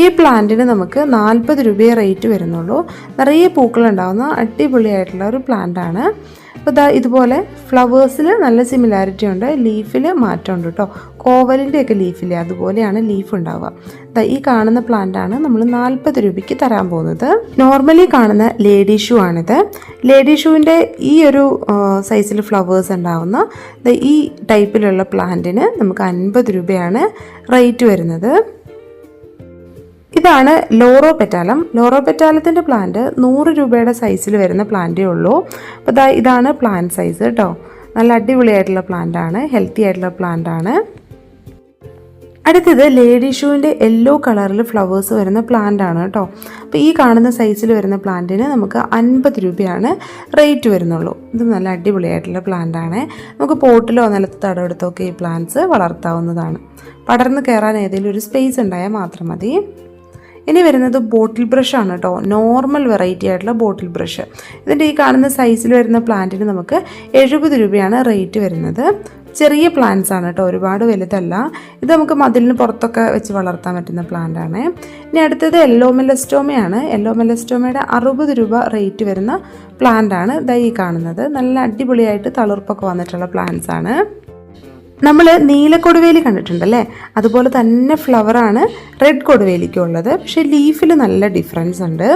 ഈ പ്ലാന്റിന് നമുക്ക് 40 രൂപയെ റേറ്റ് വരുന്നുള്ളൂ. നിറയെ പൂക്കളുണ്ടാവുന്ന അടിപൊളിയായിട്ടുള്ള ഒരു പ്ലാന്റ് ആണ്. അപ്പോൾ ഇതുപോലെ ഫ്ലവേഴ്സിൽ നല്ല സിമിലാരിറ്റി ഉണ്ട്, ലീഫിൽ മാറ്റമുണ്ട് കേട്ടോ. കോവലിൻ്റെയൊക്കെ ലീഫില്ലേ, അതുപോലെയാണ് ലീഫ് ഉണ്ടാവുക. ഈ കാണുന്ന പ്ലാന്റ് ആണ് നമ്മൾ 40 രൂപയ്ക്ക് തരാൻ പോകുന്നത്. നോർമലി കാണുന്ന ലേഡി ഷൂ ആണിത്. ലേഡി ഷൂവിൻ്റെ ഈ ഒരു സൈസിൽ ഫ്ലവേഴ്സ് ഉണ്ടാവുന്ന ഈ ടൈപ്പിലുള്ള പ്ലാന്റിന് നമുക്ക് 50 രൂപയാണ് റേറ്റ് വരുന്നത്. ഇതാണ് ലോറോ പെറ്റാലം. ലോറോ പെറ്റാലത്തിൻ്റെ പ്ലാന്റ് 100 രൂപയുടെ സൈസിൽ വരുന്ന പ്ലാന്റേ ഉള്ളൂ. അപ്പോൾ ഇതാണ് പ്ലാന്റ് സൈസ് കേട്ടോ. നല്ല അടിപൊളിയായിട്ടുള്ള പ്ലാന്റ് ആണ്, ഹെൽത്തി ആയിട്ടുള്ള പ്ലാന്റ് ആണ്. അടുത്തത് ലേഡി ഷൂവിൻ്റെ യെല്ലോ കളറിൽ ഫ്ലവേഴ്സ് വരുന്ന പ്ലാന്റ് ആണ് കേട്ടോ. അപ്പോൾ ഈ കാണുന്ന സൈസിൽ വരുന്ന പ്ലാന്റിന് നമുക്ക് 50 രൂപയാണ് റേറ്റ് വരുന്നുള്ളൂ. ഇത് നല്ല അടിപൊളിയായിട്ടുള്ള പ്ലാന്റ് ആണ്. നമുക്ക് പോട്ടിലോ നിലത്ത് തടമെടുത്തോ ഒക്കെ ഈ പ്ലാന്റ്സ് വളർത്താവുന്നതാണ്. പടർന്ന് കയറാൻ ഏതെങ്കിലും ഒരു സ്പേസ് ഉണ്ടായാൽ മാത്രം മതി. ഇനി വരുന്നത് ബോട്ടിൽ ബ്രഷ് ആണ് കേട്ടോ. നോർമൽ വെറൈറ്റി ആയിട്ടുള്ള ബോട്ടിൽ ബ്രഷ്. ഇതിൻ്റെ ഈ കാണുന്ന സൈസിൽ വരുന്ന പ്ലാന്റിന് നമുക്ക് 70 രൂപയാണ് റേറ്റ് വരുന്നത്. ചെറിയ പ്ലാന്റ്സ് ആണ് കേട്ടോ, ഒരുപാട് വലുതല്ല. ഇത് നമുക്ക് മതിലിന് പുറത്തൊക്കെ വെച്ച് വളർത്താൻ പറ്റുന്ന പ്ലാന്റ് ആണ്. ഇനി അടുത്തത് യെല്ലോ മെലസ്റ്റോമയാണ്. യെല്ലോ മെലസ്റ്റോമയുടെ 60 രൂപ റേറ്റ് വരുന്ന പ്ലാന്റ് ആണ് ഈ കാണുന്നത്. നല്ല അടിപൊളിയായിട്ട് തളിർപ്പൊക്കെ വന്നിട്ടുള്ള പ്ലാന്റ്സ് ആണ്. നമ്മൾ നീലക്കൊടുവേലി കണ്ടിട്ടുണ്ടല്ലേ, അതുപോലെ തന്നെ ഫ്ലവറാണ് റെഡ് കൊടുവേലിക്കുള്ളത്. പക്ഷേ ലീഫിൽ നല്ല ഡിഫറൻസ് ഉണ്ട്.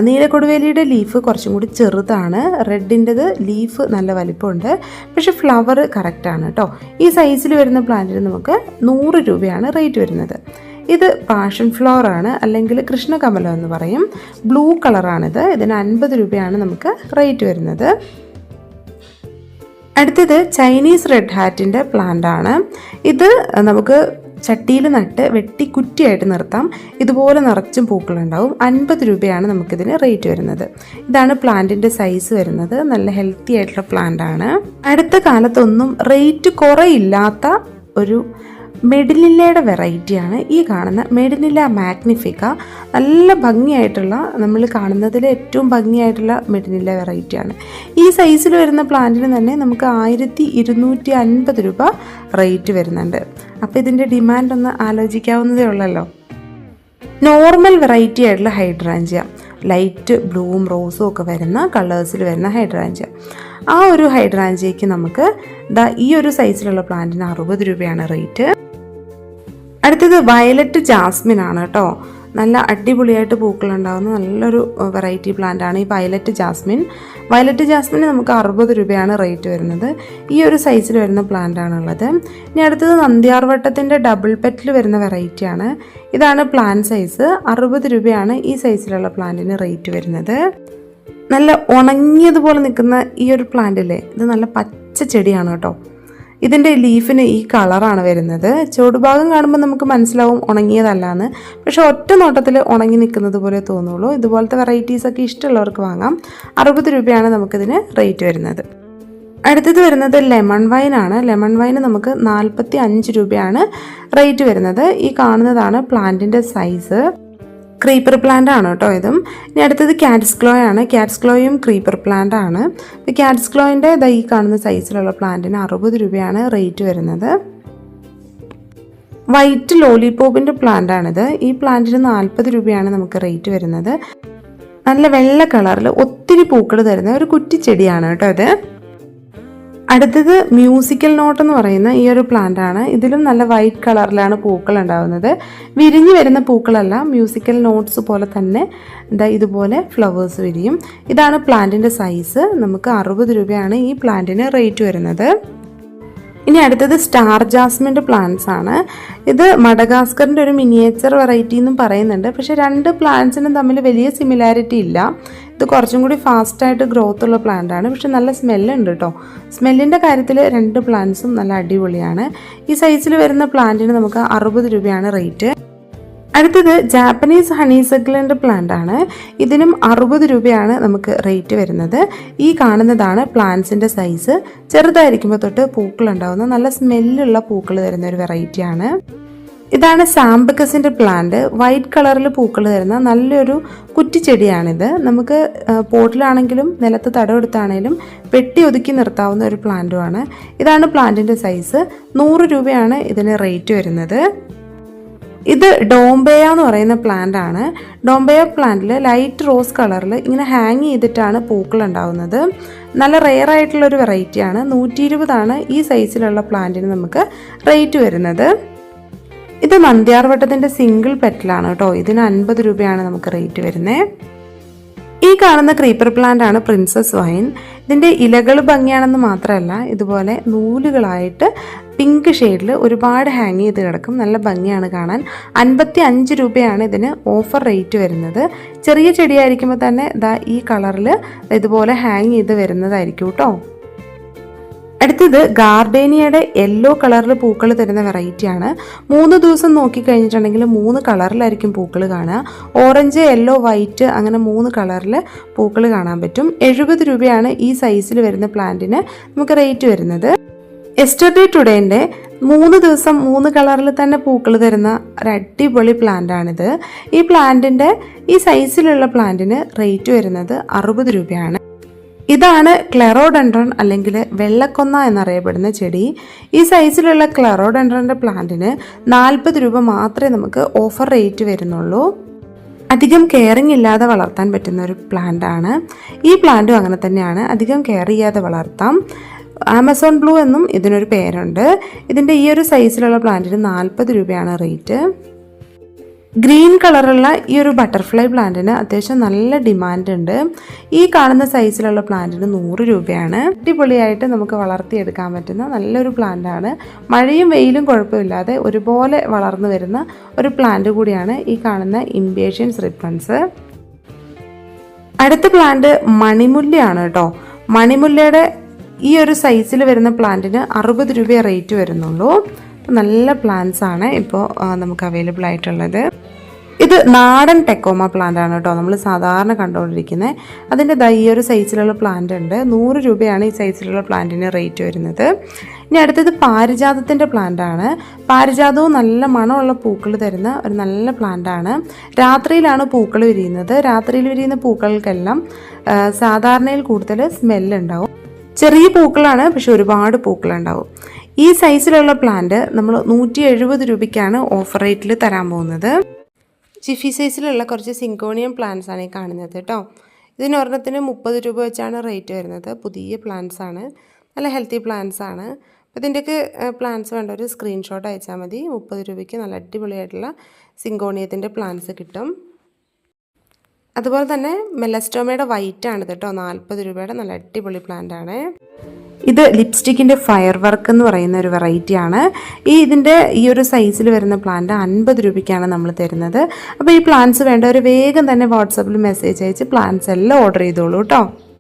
നീലക്കൊടുവേലിയുടെ ലീഫ് കുറച്ചും കൂടി ചെറുതാണ്, റെഡിൻ്റെത് ലീഫ് നല്ല വലിപ്പമുണ്ട്. പക്ഷേ ഫ്ലവർ കറക്റ്റാണ് കേട്ടോ. ഈ സൈസിൽ വരുന്ന പ്ലാന്റിന് നമുക്ക് 100 രൂപയാണ് റേറ്റ് വരുന്നത്. ഇത് പാഷൻ ഫ്ലവർ ആണ്, അല്ലെങ്കിൽ കൃഷ്ണകമലം എന്ന് പറയും. ബ്ലൂ കളറാണിത്. ഇതിന് 50 രൂപയാണ് നമുക്ക് റേറ്റ് വരുന്നത്. അടുത്തത് ചൈനീസ് റെഡ് ഹാറ്റിൻ്റെ പ്ലാന്റ് ആണ്. ഇത് നമുക്ക് ചട്ടിയിൽ നട്ട് വെട്ടി കുറ്റിയായിട്ട് നിർത്താം. ഇതുപോലെ നിറച്ചും പൂക്കളുണ്ടാവും. 50 രൂപയാണ് നമുക്കിതിന് റേറ്റ് വരുന്നത്. ഇതാണ് പ്ലാന്റിൻ്റെ സൈസ് വരുന്നത്. നല്ല ഹെൽത്തി ആയിട്ടുള്ള പ്ലാന്റ് ആണ്. അടുത്ത കാലത്തൊന്നും റേറ്റ് കുറയില്ലാത്ത ഒരു മെഡിനില്ലയുടെ വെറൈറ്റിയാണ് ഈ കാണുന്ന മെഡിനില്ല മാഗ്നിഫിക്ക. നല്ല ഭംഗിയായിട്ടുള്ള, നമ്മൾ കാണുന്നതിൽ ഏറ്റവും ഭംഗിയായിട്ടുള്ള മെഡിനില്ല വെറൈറ്റിയാണ്. ഈ സൈസിൽ വരുന്ന പ്ലാന്റിന് തന്നെ നമുക്ക് 1250 രൂപ റേറ്റ് വരുന്നുണ്ട്. അപ്പോൾ ഇതിൻ്റെ ഡിമാൻഡ് ഒന്ന് ആലോചിക്കാവുന്നതേ ഉള്ളല്ലോ. നോർമൽ വെറൈറ്റി ആയിട്ടുള്ള ഹൈഡ്രാഞ്ചിയ, ലൈറ്റ് ബ്ലൂവും റോസും ഒക്കെ വരുന്ന കളേഴ്സിൽ വരുന്ന ഹൈഡ്രാഞ്ചിയ. ആ ഒരു ഹൈഡ്രാഞ്ചിയയ്ക്ക് നമുക്ക് ഈ ഒരു സൈസിലുള്ള പ്ലാന്റിന് 60 രൂപയാണ് റേറ്റ്. അടുത്തത് വയലറ്റ് ജാസ്മിൻ ആണ് കേട്ടോ. നല്ല അടിപൊളിയായിട്ട് പൂക്കളുണ്ടാകുന്ന നല്ലൊരു വെറൈറ്റി പ്ലാന്റ് ആണ് ഈ വയലറ്റ് ജാസ്മിൻ. വയലറ്റ് ജാസ്മിന് നമുക്ക് 60 രൂപയാണ് റേറ്റ് വരുന്നത്. ഈ ഒരു സൈസിൽ വരുന്ന പ്ലാന്റ് ആണുള്ളത്. ഇനി അടുത്തത് നന്ദ്യാർവട്ടത്തിൻ്റെ ഡബിൾ പെറ്റിൽ വരുന്ന വെറൈറ്റിയാണ്. ഇതാണ് പ്ലാന്റ് സൈസ്. 60 രൂപയാണ് ഈ സൈസിലുള്ള പ്ലാന്റിന് റേറ്റ് വരുന്നത്. നല്ല ഉണങ്ങിയതുപോലെ നിൽക്കുന്ന ഈ ഒരു പ്ലാന്റില്ലേ, ഇത് നല്ല പച്ച ചെടിയാണ് കേട്ടോ. ഇതിൻ്റെ ലീഫിന് ഈ കളറാണ് വരുന്നത്. ചുവടുഭാഗം കാണുമ്പോൾ നമുക്ക് മനസ്സിലാവും ഉണങ്ങിയതല്ലാന്ന്. പക്ഷെ ഒറ്റ നോട്ടത്തിൽ ഉണങ്ങി നിൽക്കുന്നത് പോലെ തോന്നുള്ളൂ. ഇതുപോലത്തെ വെറൈറ്റീസൊക്കെ ഇഷ്ടമുള്ളവർക്ക് വാങ്ങാം. 60 രൂപയാണ് നമുക്കിതിന് റേറ്റ് വരുന്നത്. അടുത്തത് വരുന്നത് ലെമൺ വൈൻ ആണ്. ലെമൺ വൈന് നമുക്ക് 45 രൂപയാണ് റേറ്റ് വരുന്നത്. ഈ കാണുന്നതാണ് പ്ലാന്റിൻ്റെ സൈസ്. ക്രീപ്പർ പ്ലാന്റ് ആണ് കേട്ടോ ഇതും. ഇനി അടുത്തത് കാറ്റ്സ് ക്ലോ ആണ്. കാറ്റ്സ് ക്ലോയും ക്രീപ്പർ പ്ലാന്റ് ആണ്. ഇപ്പോൾ കാറ്റ്സ് ക്ലോയിൻ്റെ ഈ കാണുന്ന സൈസിലുള്ള പ്ലാന്റിന് 60 രൂപയാണ് റേറ്റ് വരുന്നത്. വൈറ്റ് ലോലിപോപ്പിൻ്റെ പ്ലാന്റ് ആണിത്. ഈ പ്ലാന്റിന് 40 രൂപയാണ് നമുക്ക് റേറ്റ് വരുന്നത്. നല്ല വെള്ള കളറിൽ ഒത്തിരി പൂക്കൾ തരുന്ന ഒരു കുറ്റിച്ചെടിയാണ് കേട്ടോ ഇത്. അടുത്തത് മ്യൂസിക്കൽ നോട്ട് എന്ന് പറയുന്ന ഈ ഒരു പ്ലാന്റ് ആണ്. ഇതിലും നല്ല വൈറ്റ് കളറിലാണ് പൂക്കൾ ഉണ്ടാകുന്നത്. വിരിഞ്ഞു വരുന്ന പൂക്കളല്ല, മ്യൂസിക്കൽ നോട്ട്സ് പോലെ തന്നെ ഇതുപോലെ ഫ്ലവേഴ്സ് വിരിയും. ഇതാണ് പ്ലാന്റിൻ്റെ സൈസ്. നമുക്ക് 60 രൂപയാണ് ഈ പ്ലാന്റിന് റേറ്റ് വരുന്നത്. ഇനി അടുത്തത് സ്റ്റാർ ജാസ്മിൻ്റെ പ്ലാന്റ്സ് ആണ്. ഇത് മഡഗാസ്കറിൻ്റെ ഒരു മിനിയേച്ചർ വെറൈറ്റി എന്നും പറയുന്നുണ്ട്. പക്ഷേ രണ്ട് പ്ലാന്റ്സിനും തമ്മിൽ വലിയ സിമിലാരിറ്റി ഇല്ല. ഇത് കുറച്ചും കൂടി ഫാസ്റ്റായിട്ട് ഗ്രോത്ത് ഉള്ള പ്ലാന്റ് ആണ്. പക്ഷെ നല്ല സ്മെല്ലുണ്ട് കേട്ടോ. സ്മെല്ലിൻ്റെ കാര്യത്തിൽ രണ്ട് പ്ലാന്റ്സും നല്ല അടിപൊളിയാണ്. ഈ സൈസിൽ വരുന്ന പ്ലാന്റിന് നമുക്ക് 60 രൂപയാണ് റേറ്റ്. അടുത്തത് ജാപ്പനീസ് ഹണീസക്കിളിൻ്റെ പ്ലാന്റ് ആണ്. ഇതിനും 60 രൂപയാണ് നമുക്ക് റേറ്റ് വരുന്നത്. ഈ കാണുന്നതാണ് പ്ലാന്റ്സിൻ്റെ സൈസ്. ചെറുതായിരിക്കുമ്പോൾ തൊട്ട് പൂക്കൾ ഉണ്ടാകുന്ന നല്ല സ്മെല്ലുള്ള പൂക്കൾ തരുന്ന ഒരു വെറൈറ്റിയാണ്. ഇതാണ് സാംബക്കസിൻ്റെ പ്ലാന്റ്. വൈറ്റ് കളറിൽ പൂക്കൾ തരുന്ന നല്ലൊരു കുറ്റിച്ചെടിയാണിത്. നമുക്ക് പോട്ടിലാണെങ്കിലും നിലത്ത് തടമെടുത്താണെങ്കിലും പെട്ടി ഒതുക്കി നിർത്താവുന്ന ഒരു പ്ലാന്റുമാണ്. ഇതാണ് പ്ലാന്റിൻ്റെ സൈസ്. 100 രൂപയാണ് ഇതിന് റേറ്റ് വരുന്നത്. ഇത് ഡോംബെയ എന്ന് പറയുന്ന പ്ലാന്റ് ആണ്. ഡോംബെയ പ്ലാന്റിൽ ലൈറ്റ് റോസ് കളറിൽ ഇങ്ങനെ ഹാങ് ചെയ്തിട്ടാണ് പൂക്കൾ ഉണ്ടാകുന്നത്. നല്ല റെയർ ആയിട്ടുള്ളൊരു വെറൈറ്റിയാണ്. 120 ഈ സൈസിലുള്ള പ്ലാന്റിന് നമുക്ക് റേറ്റ് വരുന്നത്. ഇത് നന്ദ്യാർവട്ടത്തിൻ്റെ സിംഗിൾ പെറ്റലാണ് കേട്ടോ. ഇതിന് 50 രൂപയാണ് നമുക്ക് റേറ്റ് വരുന്നത്. ഈ കാണുന്ന ക്രീപ്പർ പ്ലാന്റ് ആണ് പ്രിൻസസ് വൈൻ. ഇതിൻ്റെ ഇലകൾ ഭംഗിയാണെന്ന് മാത്രമല്ല, ഇതുപോലെ നൂലുകളായിട്ട് പിങ്ക് ഷെയ്ഡിൽ ഒരുപാട് ഹാങ് ചെയ്ത് കിടക്കും. നല്ല ഭംഗിയാണ് കാണാൻ. 55 രൂപയാണ് ഇതിന് ഓഫർ റേറ്റ് വരുന്നത്. ചെറിയ ചെടിയായിരിക്കുമ്പോൾ തന്നെ ഈ കളറിൽ ഇതുപോലെ ഹാങ് ചെയ്ത് വരുന്നതായിരിക്കും കേട്ടോ. അടുത്തത് ഗാർഡേനിയയുടെ യെല്ലോ കളറിൽ പൂക്കൾ തരുന്ന വെറൈറ്റിയാണ്. 3 ദിവസം നോക്കിക്കഴിഞ്ഞിട്ടുണ്ടെങ്കിൽ 3 കളറിലായിരിക്കും പൂക്കൾ കാണുക. ഓറഞ്ച്, യെല്ലോ, വൈറ്റ് അങ്ങനെ 3 കളറിൽ പൂക്കൾ കാണാൻ പറ്റും. 70 രൂപയാണ് ഈ സൈസിൽ വരുന്ന പ്ലാന്റിന് നമുക്ക് റേറ്റ് വരുന്നത്. യെസ്റ്റർഡേ ടുഡേൻ്റെ 3 ദിവസം 3 കളറിൽ തന്നെ പൂക്കൾ തരുന്ന ഒരു അടിപൊളി പ്ലാന്റാണിത്. ഈ പ്ലാന്റിൻ്റെ ഈ സൈസിലുള്ള പ്ലാന്റിന് റേറ്റ് വരുന്നത് 60 രൂപയാണ്. ഇതാണ് ക്ലെറോഡെൻഡ്രോൺ അല്ലെങ്കിൽ വെള്ളക്കൊന്ന എന്നറിയപ്പെടുന്ന ചെടി. ഈ സൈസിലുള്ള ക്ലെറോഡെൻഡ്രോൻ്റെ പ്ലാന്റിന് 40 രൂപ മാത്രമേ നമുക്ക് ഓഫർ റേറ്റ് വരുന്നുള്ളൂ. അധികം കെയറിങ് ഇല്ലാതെ വളർത്താൻ പറ്റുന്ന ഒരു പ്ലാന്റ് ആണ്. ഈ പ്ലാന്റും അങ്ങനെ തന്നെയാണ്. അധികം കെയർ ചെയ്യാതെ വളർത്താം. ആമസോൺ ബ്ലൂ എന്നും ഇതിനൊരു പേരുണ്ട്. ഇതിൻ്റെ ഈ ഒരു സൈസിലുള്ള പ്ലാന്റിന് 40 രൂപയാണ് റേറ്റ്. ഗ്രീൻ കളറുള്ള ഈ ഒരു ബട്ടർഫ്ലൈ പ്ലാന്റിന് അത്യാവശ്യം നല്ല ഡിമാൻഡ് ഉണ്ട്. ഈ കാണുന്ന സൈസിലുള്ള പ്ലാന്റിന് 100 രൂപയാണ്. അടിപൊളിയായിട്ട് നമുക്ക് വളർത്തിയെടുക്കാൻ പറ്റുന്ന നല്ലൊരു പ്ലാന്റാണ്. മഴയും വെയിലും കുഴപ്പമില്ലാതെ ഒരുപോലെ വളർന്നു വരുന്ന ഒരു പ്ലാന്റ് കൂടിയാണ് ഈ കാണുന്ന ഇംപേഷ്യൻസ് റിപ്പൺസ്. അടുത്ത പ്ലാന്റ് മണിമുല്ലയാണ് കേട്ടോ. മണിമുല്ലയുടെ ഈ ഒരു സൈസിൽ വരുന്ന പ്ലാന്റിന് 60 രൂപയെ റേറ്റ് വരുന്നുള്ളൂ. നല്ല പ്ലാന്റ്സ് ആണ് ഇപ്പോൾ നമുക്ക് അവൈലബിൾ ആയിട്ടുള്ളത്. ഇത് നാടൻ ടെക്കോമ പ്ലാന്റ് ആണ് കേട്ടോ, നമ്മൾ സാധാരണ കണ്ടുകൊണ്ടിരിക്കുന്നത്. അതിൻ്റെ ഈ ഒരു സൈസിലുള്ള പ്ലാന്റ് ഉണ്ട്. 100 രൂപയാണ് ഈ സൈസിലുള്ള പ്ലാന്റിന് റേറ്റ് വരുന്നത്. ഇനി അടുത്തത് പാരിജാതത്തിൻ്റെ പ്ലാന്റ് ആണ്. പാരിജാതവും നല്ല മണമുള്ള പൂക്കൾ തരുന്ന ഒരു നല്ല പ്ലാന്റ് ആണ്. രാത്രിയിലാണ് പൂക്കൾ വിരിയുന്നത്. രാത്രിയിൽ വിരിയുന്ന പൂക്കൾക്കെല്ലാം സാധാരണയിൽ കൂടുതൽ സ്മെല്ലുണ്ടാവും. ചെറിയ പൂക്കളാണ്, പക്ഷെ ഒരുപാട് പൂക്കളുണ്ടാവും. ഈ സൈസിലുള്ള പ്ലാന്റ് നമ്മൾ 170 രൂപയ്ക്കാണ് ഓഫർ റേറ്റിൽ തരാൻ പോകുന്നത്. ജിഫി സൈസിലുള്ള കുറച്ച് സിങ്കോണിയം പ്ലാന്റ്സ് ആണ് ഈ കാണുന്നത് കേട്ടോ. ഇതിന് ഒരെണ്ണത്തിന് 30 രൂപ വെച്ചാണ് റേറ്റ് വരുന്നത്. പുതിയ പ്ലാന്റ്സ് ആണ്, നല്ല ഹെൽത്തി പ്ലാന്റ്സ് ആണ്. അപ്പോൾ ഇതിൻ്റെയൊക്കെ പ്ലാന്റ്സ് വേണ്ട ഒരു സ്ക്രീൻഷോട്ട് അയച്ചാൽ മതി. 30 രൂപയ്ക്ക് നല്ല അടിപൊളിയായിട്ടുള്ള സിങ്കോണിയത്തിൻ്റെ പ്ലാന്റ്സ് കിട്ടും. അതുപോലെ തന്നെ മെലസ്റ്റോമയുടെ വൈറ്റ് ആണ് കേട്ടോ. 40 രൂപയുടെ നല്ല അടിപൊളി പ്ലാന്റ് ആണ്. ഇത് ലിപ്സ്റ്റിക്കിൻ്റെ ഫയർ വർക്ക് എന്ന് പറയുന്ന ഒരു വെറൈറ്റിയാണ്. ഇതിൻ്റെ ഈ ഒരു സൈസിൽ വരുന്ന പ്ലാന്റ് 50 രൂപയ്ക്കാണ് നമ്മൾ തരുന്നത്. അപ്പോൾ ഈ പ്ലാന്റ്സ് വേണ്ടവർ വേഗം തന്നെ വാട്സാപ്പിൽ മെസ്സേജ് അയച്ച് പ്ലാന്റ്സ് എല്ലാം ഓർഡർ ചെയ്തോളൂ കേട്ടോ.